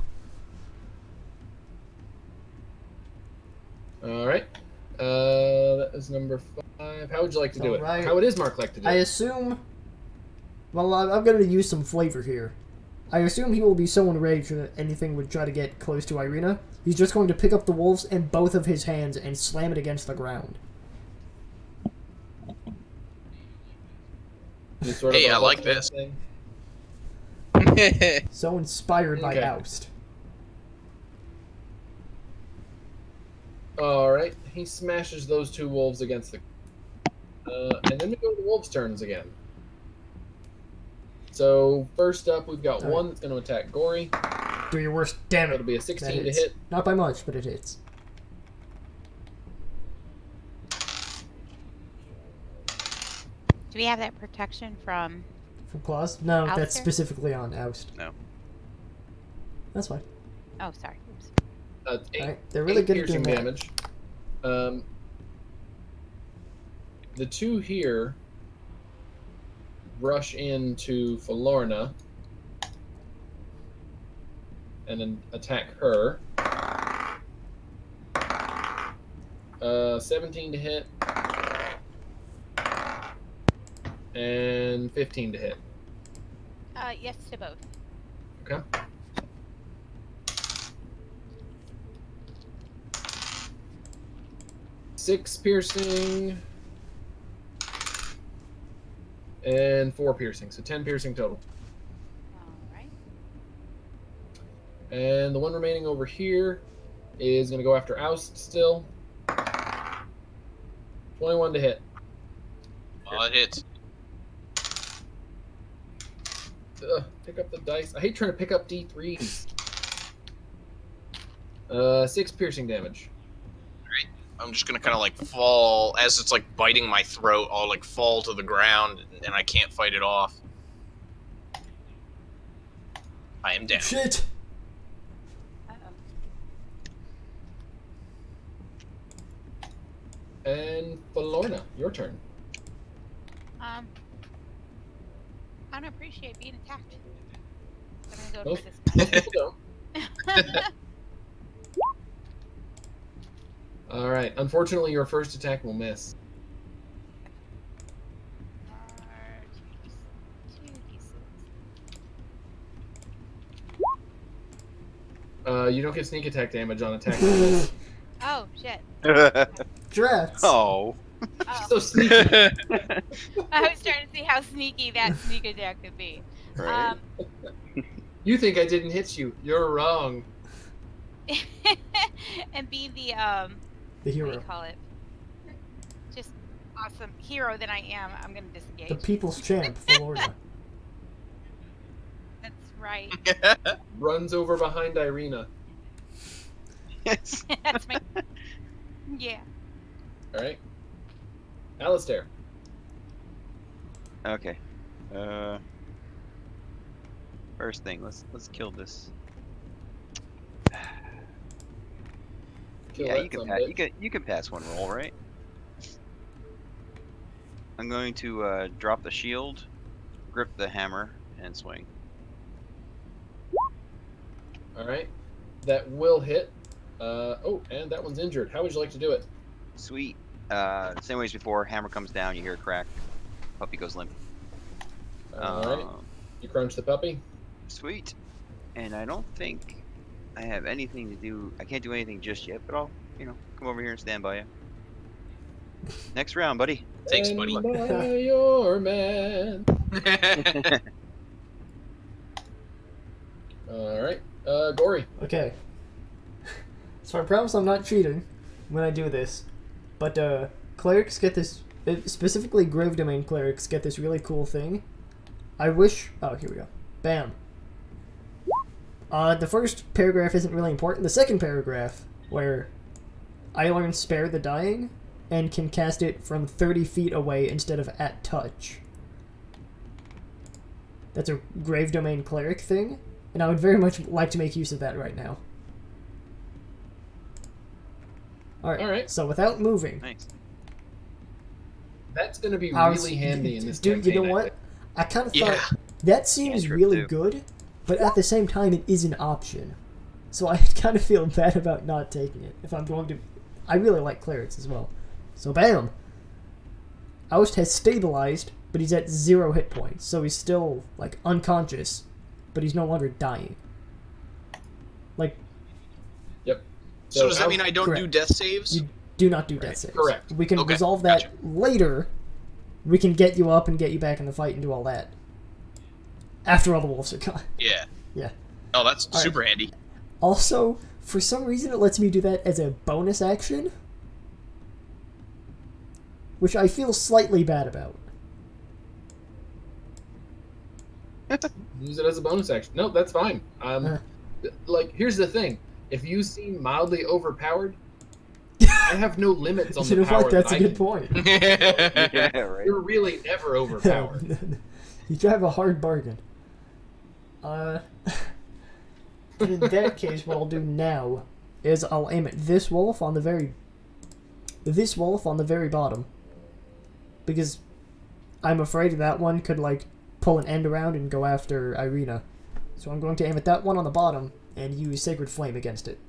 Alright. That is number 5. How would you like to do it? Alright. How would Ismark like to do I it? assume... Well, I'm going to use some flavor here. I assume he will be so enraged that anything would try to get close to Ireena. He's just going to pick up the wolves in both of his hands and slam it against the ground. Sort of Hey, a I like Hulkman this. thing? So inspired by Okay. Oust. Alright, he smashes those 2 wolves against the... and then we go to the wolves' turns again. So, first up, we've got one that's going to attack Gorri. Do your worst, damn it. It'll be a That 16 to hits. hit. Not by much, but it hits. Do we have that protection from? From claws? No, that's Alistair? specifically on Oust. No. That's fine. Oh, sorry. Oops. 8, Alright, they're really 8 good at doing piercing that. damage. The 2 here rush into Pholorna and then attack her. 17 to hit and 15 to hit. Yes to both. Okay. Six piercing and 4 piercing, so 10 piercing total. All right. And the one remaining over here is going to go after Oust still. 21 to hit. It hits. Pick up the dice. I hate trying to pick up D3s. 6 piercing damage. I'm just gonna kind of like fall as it's like biting my throat. I'll like fall to the ground, and I can't fight it off. I am down. Shit! And Pholorna, your turn. I don't appreciate being attacked. I'm gonna go for this Most people don't. All right. Unfortunately, your first attack will miss. You don't get sneak attack damage on attack. Oh shit! Drats! Oh. Oh. So sneaky. I was trying to see how sneaky that sneak attack could be. Right. You think I didn't hit you? You're wrong. And be the The what do hero. you call it? Just awesome hero that I am. I'm gonna disengage. The people's champ, Pholorna. That's right. Runs over behind Ireena. Yes. That's my. Yeah. All right. Alistair. Okay. First thing, let's kill this. Kill Yeah, that you can son pass. of a bitch. You can pass one roll, right? I'm going to drop the shield, grip the hammer, and swing. All right. That will hit. Oh, and that one's injured. How would you like to do it? Sweet. Same way as before. Hammer comes down. You hear a crack. Puppy goes limp. All right. You crunch the puppy. Sweet. And I don't think I have anything to do. I can't do anything just yet, but I'll, come over here and stand by you. Next round, buddy. Thanks, buddy. Stand by your man. All right. Gorri. Okay. So I promise I'm not cheating when I do this, but clerics get this, specifically Grave Domain clerics get this really cool thing. I wish. Oh, here we go. Bam. The first paragraph isn't really important. The second paragraph, where I learn Spare the Dying and can cast it from 30 feet away instead of at touch. That's a Grave Domain cleric thing, and I would very much like to make use of that right now. Alright, so without moving... Nice. That's going to be really handy in this dude, campaign. you know what? I kind of thought Yeah. that seems Cantrip really too. good, but at the same time, it is an option. So I kind of feel bad about not taking it. If I'm going to, I really like clerics as well. So bam, Aust has stabilized, but he's at 0 hit points, so he's still like unconscious, but he's no longer dying. Like, Yep. So does that mean I don't Correct. do death saves? you do not do death Right. saves. Correct. We can Okay, resolve that gotcha. later. We can get you up and get you back in the fight and do all that. After all the wolves are gone. Yeah. Yeah. Oh, that's right. super handy. Also, for some reason it lets me do that as a bonus action, which I feel slightly bad about. Use it as a bonus action. No, that's fine. Uh. Like, here's the thing. If you seem mildly overpowered, I have no limits on You the know power what? That's that a I good can. point. Yeah, right. You're really never overpowered. You drive a hard bargain. In that case, what I'll do now is I'll aim at this wolf on the very bottom, because I'm afraid that one could like pull an end around and go after Ireena. So I'm going to aim at that one on the bottom and use Sacred Flame against it.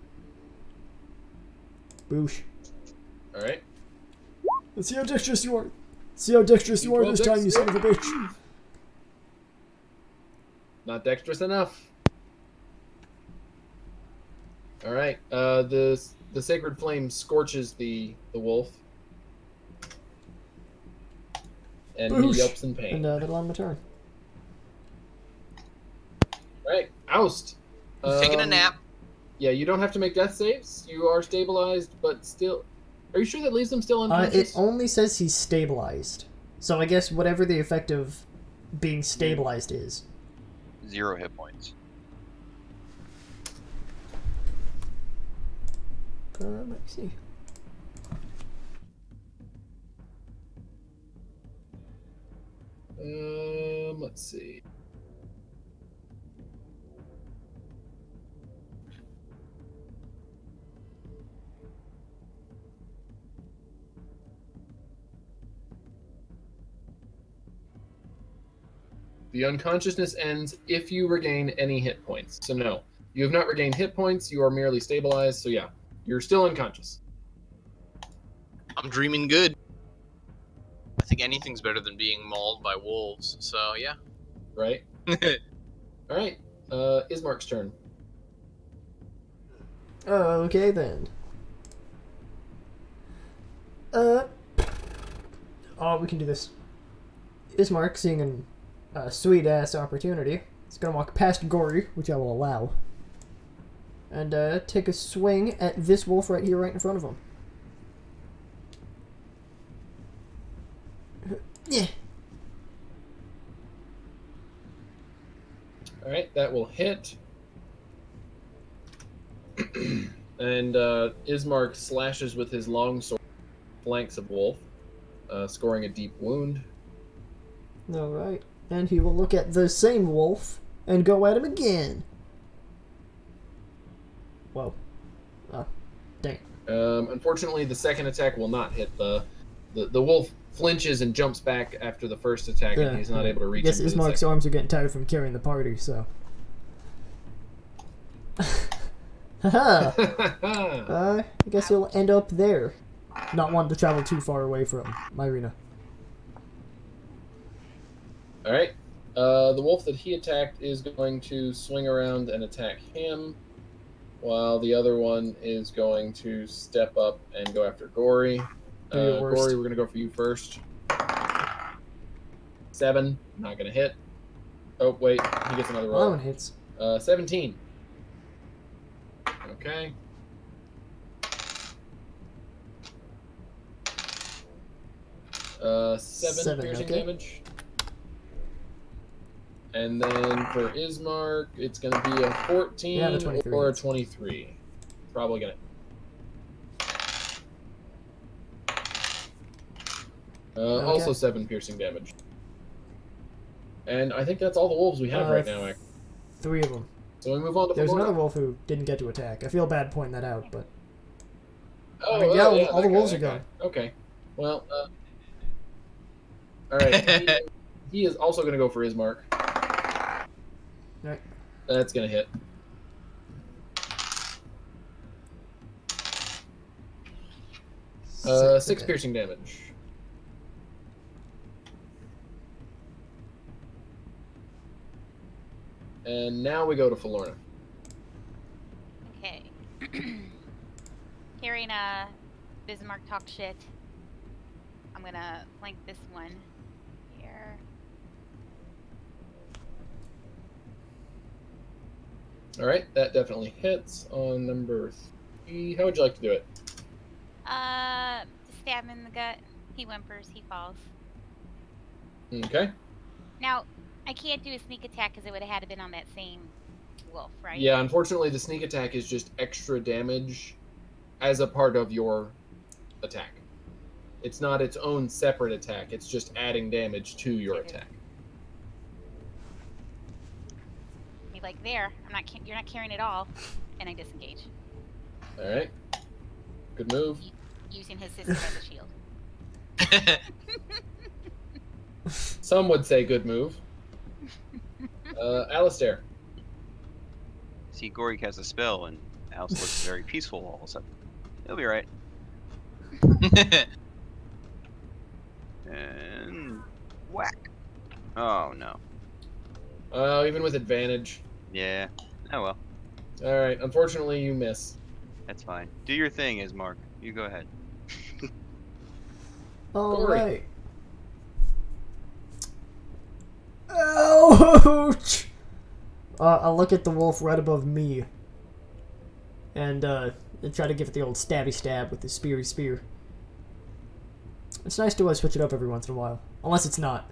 Boosh. All right. Let's see how dexterous you are. See how dexterous you are this time, you son of a bitch. Not dexterous enough. All right. The sacred flame scorches the wolf, and Boosh. he yelps in pain. And that'll end my turn. All right, Oust. Taking a nap. Yeah, you don't have to make death saves. You are stabilized, but still. Are you sure that leaves them still It unconscious? only says he's stabilized. So I guess whatever the effect of being stabilized is. 0 hit points. Let's see. Let's see. The unconsciousness ends if you regain any hit points. So no, you have not regained hit points. You are merely stabilized. So yeah, you're still unconscious. I'm dreaming good. I think anything's better than being mauled by wolves. So yeah. Right. All right. Ismark's turn. Okay then. Oh, we can do this. Ismark, seeing a sweet-ass opportunity, is gonna walk past Gorri, which I will allow, and take a swing at this wolf right here, right in front of him. Yeah. All right, that will hit. And Ismark slashes with his long sword, flanks of wolf, scoring a deep wound. All right, and he will look at the same wolf and go at him again. Whoa. Oh, dang. Unfortunately, the second attack will not hit. The wolf flinches and jumps back after the first attack, and he's not able to reach I guess him. with the Ismark's second. arms are getting tired from carrying the party, so. Haha! I guess he'll end up there. Not wanting to travel too far away from Ireena. All right. The wolf that he attacked is going to swing around and attack him, while the other one is going to step up and go after Gorri. Do your worst. Gorri, we're going to go for you first. 7, not going to hit. Oh, wait, he gets another Well, that roll. one hits. 17. Okay. Seven piercing okay. damage. And then for Ismark, it's going to be a 14 Yeah, the 23 or a hits. 23. Probably going to. Also 7 piercing damage. And I think that's all the wolves we have right now, actually. 3 of them. So we move on to There's Pholorna. another wolf who didn't get to attack. I feel bad pointing that out, but Oh, I mean, yeah, all that the guy, wolves that are guy. gone. Okay. Well, all right. He is also going to go for Ismark. Right. That's going to hit. 6 okay. piercing damage. And now we go to Pholorna. Okay. Hearing Bismarck talk shit, I'm gonna flank this one here. All right, that definitely hits on number 3. How would you like to do it? Stab him in the gut. He whimpers. He falls. Okay. Now, I can't do a sneak attack because it would have had to been on that same wolf, right? Yeah, unfortunately, the sneak attack is just extra damage as a part of your attack. It's not its own separate attack. It's just adding damage to your attack. Be like, there. You're not carrying it all, and I disengage, All right. Good move. using his sister as a shield. Some would say good move. Alistair. See, Gorri casts a spell, and Alice looks very peaceful all of a sudden. He'll be right. And whack. Oh no. Even with advantage. Yeah. Oh well. All right. Unfortunately, you miss. That's fine. Do your thing, Ismark. You go ahead. Alright. Ouch! I'll look at the wolf right above me. And try to give it the old stabby stab with the speary spear. It's nice to switch it up every once in a while. Unless it's not.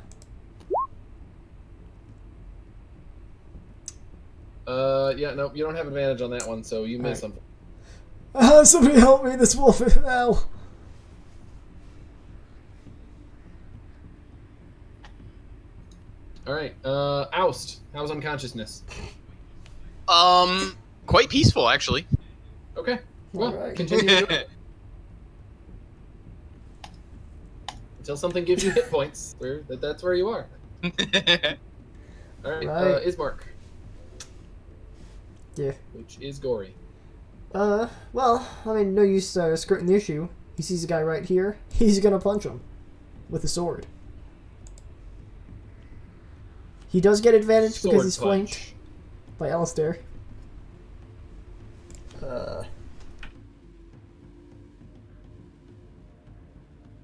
Yeah, no, you don't have advantage on that one, so you miss Alright. something. Somebody help me, this wolf is ow. Alright, Aust, how's unconsciousness? Quite peaceful actually. Okay, well, Alright. continue. Until something gives you hit points, that's where you are. Alright, Right. Ismark, Yeah. which is Gorri. Well, I mean, no use skirting the issue. He sees a guy right here. He's gonna punch him with a sword. He does get advantage because he's flanked by Alistair.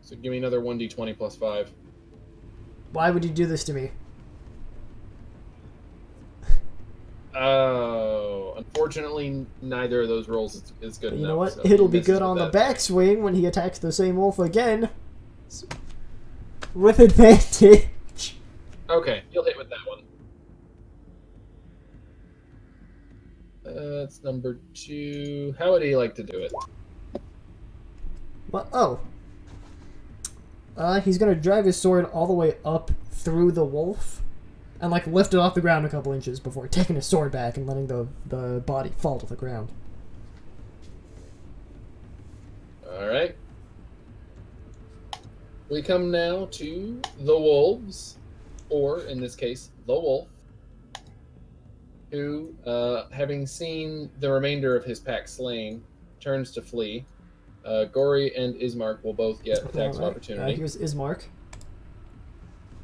So give me another 1d20 plus 5. Why would you do this to me? Oh, unfortunately, neither of those rolls is good But enough. you know what? so It'll he be misses good with on the that. backswing when he attacks the same wolf again. With advantage. Okay, you'll hit with that one. That's number 2. How would he like to do it? What? Oh. He's gonna drive his sword all the way up through the wolf and like lift it off the ground a couple inches before taking his sword back and letting the body fall to the ground. Alright. We come now to the wolves, or in this case, the wolf, who, having seen the remainder of his pack slain, turns to flee. Gorri and Ismark will both get attacks of opportunity. Here's Ismark.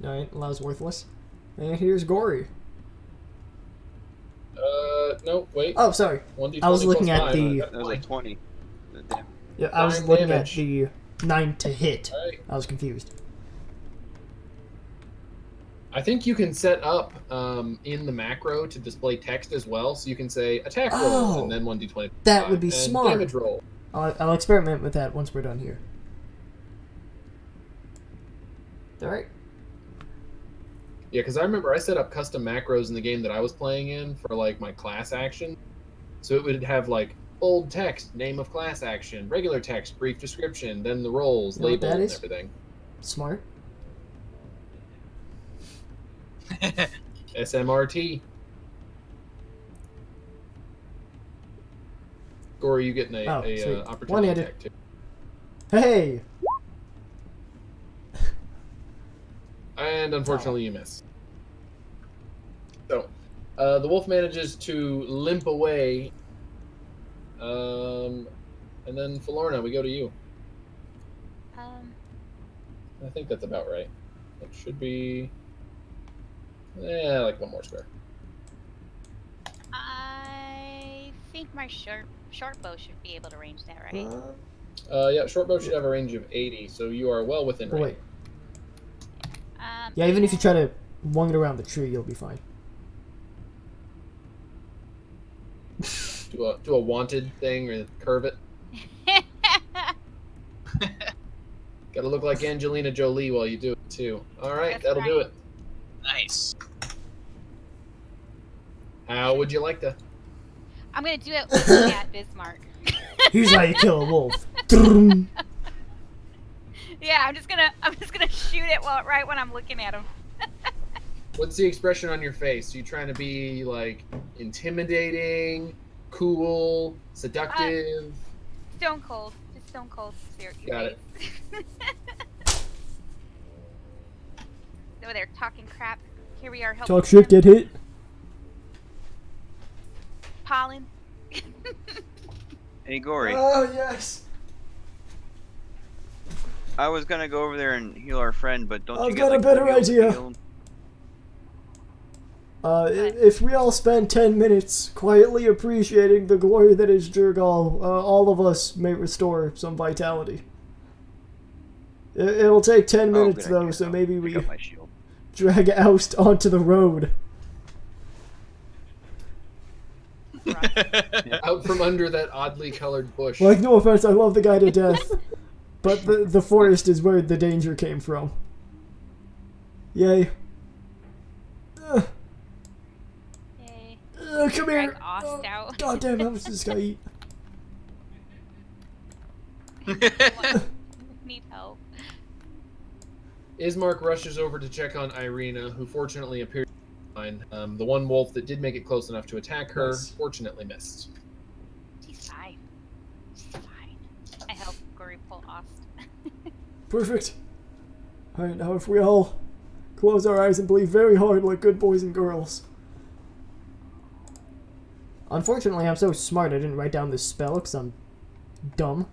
Alright, allows worthless. And here's Gorri. No, wait. Oh, sorry. 1d20 I was looking plus at 5. the... That was like 20. Damn. Yeah, I was 9 looking damage. at the 9 to hit. Alright. I was confused. I think you can set up in the macro to display text as well, so you can say attack roll Oh, and then 1d20. that would be and smart. Damage roll. I'll experiment with that once we're done here. Alright. Yeah, because I remember I set up custom macros in the game that I was playing in for like my class action. So it would have like bold text, name of class action, regular text, brief description, then the roles, You know what label, that and is? everything. Smart. SMRT. Gorri, you getting a sweet. opportunity One-handed. attack too. Hey! And unfortunately, you miss. So, the wolf manages to limp away. And then Pholorna, we go to you. I think that's about right. It should be, like one more square. I think my short bow should be able to range that, right? Yeah, short bow should have a range of 80, so you are well within Oh, range. wait. Yeah, even if you try to wung it around the tree, you'll be fine. Do a wanted thing or curve it. Gotta look like Angelina Jolie while you do it too. All right, That's that'll do right. it. Nice. How would you like to? I'm gonna do it looking at Bismarck. Here's how you kill a wolf. Drum. Yeah, I'm just gonna shoot it right when I'm looking at him. What's the expression on your face? Are you trying to be like intimidating, cool, seductive? Stone cold, just stone cold. Stare at your Got it. face. Over there talking crap. Here we are helping. Talk shit, him. get hit. Pollen. Hey, Gorri. Oh, yes. I was gonna go over there and heal our friend, but don't I've you get got a like, better healed- idea. healed? If we all spend 10 minutes quietly appreciating the glory that is Jurgal, all of us may restore some vitality. It'll take 10 Oh, minutes, good though, idea. so I'll maybe pick we up my shield. drag Aust onto the road. Out from under that oddly colored bush. Like, no offense, I love the guy to death. But the forest is where the danger came from. Yay. Yay. Come here. Drag Aust out. God damn, how much does this guy eat? Need help. Ismark rushes over to check on Ireena, who fortunately appears fine. The one wolf that did make it close enough to attack her, Nice. fortunately missed. She's fine. She's fine. I help Gorri pull Aust. Perfect. Alright, now if we all close our eyes and believe very hard like good boys and girls. Unfortunately, I'm so smart I didn't write down this spell because I'm dumb.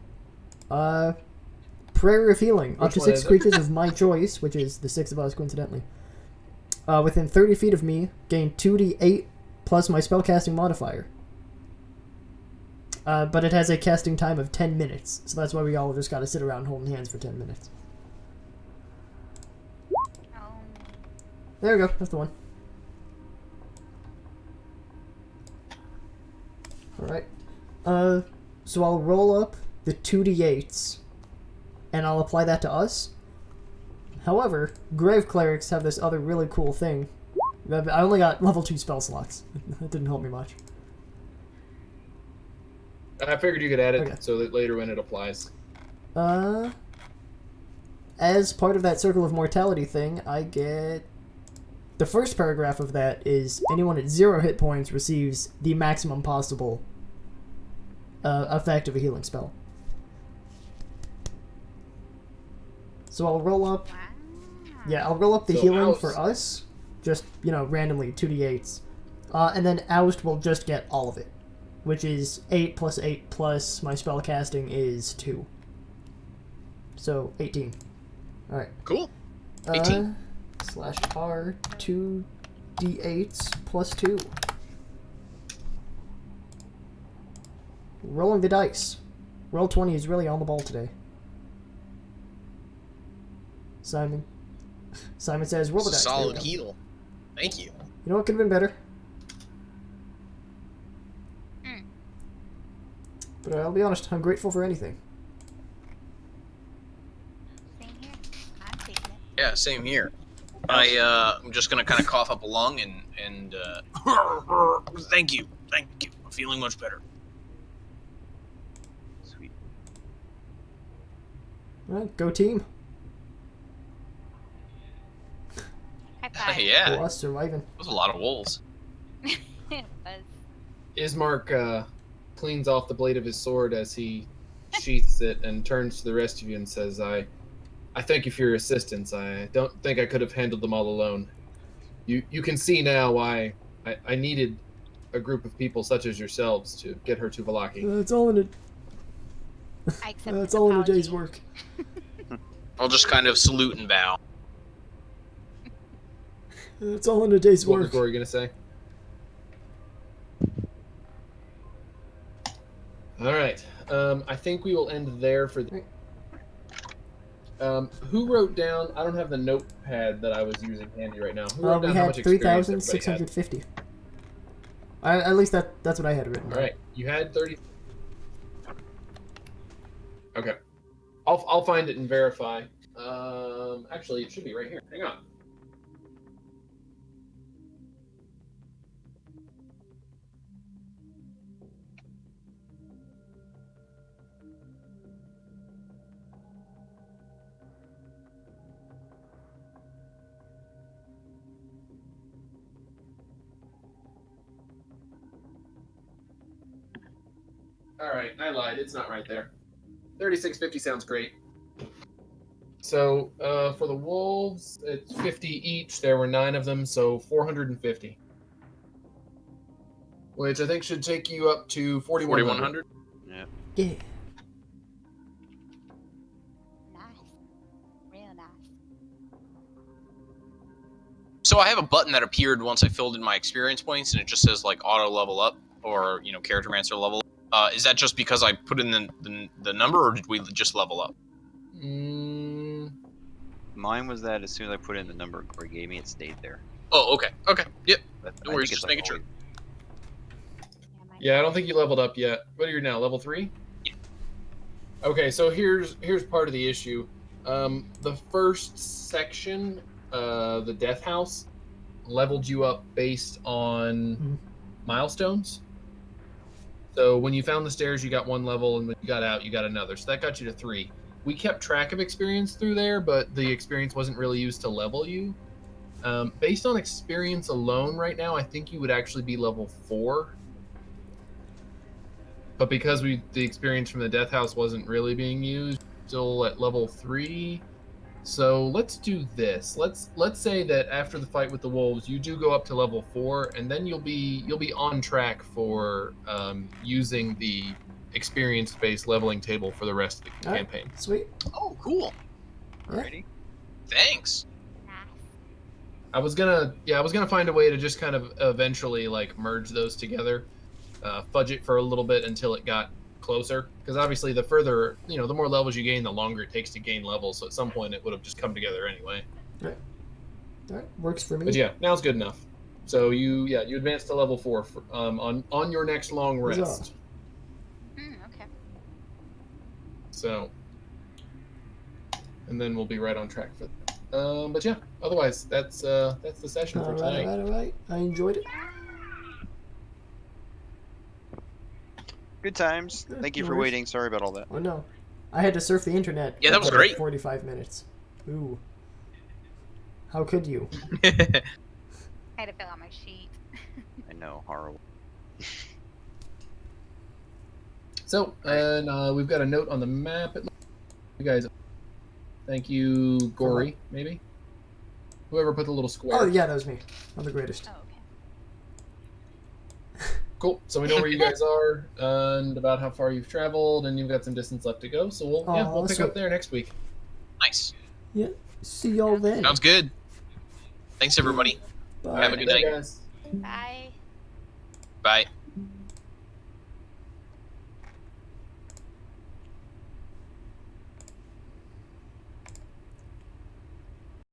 Prayer of Healing. Up to Which one 6 is it? creatures of my choice, which is the 6 of us coincidentally. Within 30 feet of me, gain 2d8 plus my spellcasting modifier. But it has a casting time of 10 minutes, so that's why we all just gotta sit around holding hands for 10 minutes. There we go, that's the one. Alright. So I'll roll up the 2d8s, and I'll apply that to us. However, Grave Clerics have this other really cool thing. I only got level 2 spell slots. That didn't help me much. I figured you could add it Okay. so that later when it applies. As part of that Circle of Mortality thing, I get... The first paragraph of that is anyone at 0 hit points receives the maximum possible effect of a healing spell. So I'll roll up... Wow. Yeah, I'll roll up the So healing Oust- for us. Just, randomly, 2d8s. And then Oust will just get all of it. Which is 8 plus 8 plus my spell casting is 2. So, 18. Alright. Cool. 18. Slash R 2d8s plus 2. Rolling the dice. Roll 20 is really on the ball today. Simon. Simon says, roll the dice. There we Solid go. heal. Thank you. You know what could have been better? But I'll be honest, I'm grateful for anything. Same here. I'm taking it. Yeah, same here. I'm just gonna kind of cough up a lung and thank you. I'm feeling much better. Sweet. Alright, go team. High five. Yeah, Go us surviving. that was a lot of wolves. It was. Ismark cleans off the blade of his sword as he sheaths it and turns to the rest of you and says, I thank you for your assistance. I don't think I could have handled them all alone. You can see now why I needed a group of people such as yourselves to get her to Vallaki. That's all in I accept That's his all in a apology. day's work. I'll just kind of salute and bow. That's all in a day's What was work. Gorri going to say? All right. I think we will end there for the... who wrote down... I don't have the notepad that I was using handy right now. Who wrote We down how had much experience everybody had? 3,650. At least that's what I had written. All right. You had 30... Okay. I'll find it and verify. Actually, it should be right here. Hang on. All right, I lied. It's not right there. 3650 sounds great. So for the wolves, it's 50 each. There were 9 of them, so 450. Which I think should take you up to 4,100. 4100. Yeah. Yeah. Nice. Real nice. So I have a button that appeared once I filled in my experience points, and it just says like auto level up or character mancer level up. Is that just because I put in the number, or did we just level up? Mine was that as soon as I put in the number Gorri gave me, it stayed there. Oh, okay. Yep. But No I worries, think it's just making sure. always- Yeah, mine- Yeah, I don't think you leveled up yet. What are you now, level 3? Yeah. Okay, so here's part of the issue. The first section, the Death House, leveled you up based on milestones. So when you found the stairs, you got 1 level, and when you got out, you got another. So that got you to 3. We kept track of experience through there, but the experience wasn't really used to level you. Based on experience alone right now, I think you would actually be level 4. But because the experience from the Death House wasn't really being used, still at level 3. So let's do this. Let's say that after the fight with the wolves, you do go up to level 4, and then you'll be on track for using the experience-based leveling table for the rest of the campaign. Sweet. Oh, cool. Alrighty. Thanks. Nice. I was gonna find a way to just kind of eventually like merge those together, fudge it for a little bit until it got closer. Because obviously, the further the more levels you gain, the longer it takes to gain levels. So at some point, it would have just come together anyway. All right, works for me. But yeah, now's good enough. So you advance to level 4 on your next long rest. Okay. So, and then we'll be right on track for that. But yeah, otherwise that's the session for tonight. All right. I enjoyed it. Good times. Thank you no for worries. waiting. Sorry about all that. Oh no, I had to surf the internet. Yeah, that was for great. 45 minutes. Ooh. How could you? I had to fill out my sheet. I know, horrible. So, and we've got a note on the map. You guys, thank you, Gorri, maybe? Whoever put the little square. Oh yeah, that was me. I'm the greatest. Oh, okay. Cool. So we know where you guys are and about how far you've traveled, and you've got some distance left to go. So we'll pick up there next week. Nice. Yeah. See y'all then. Sounds good. Thanks, everybody. Bye. Have a good night. Guys. Bye. Bye.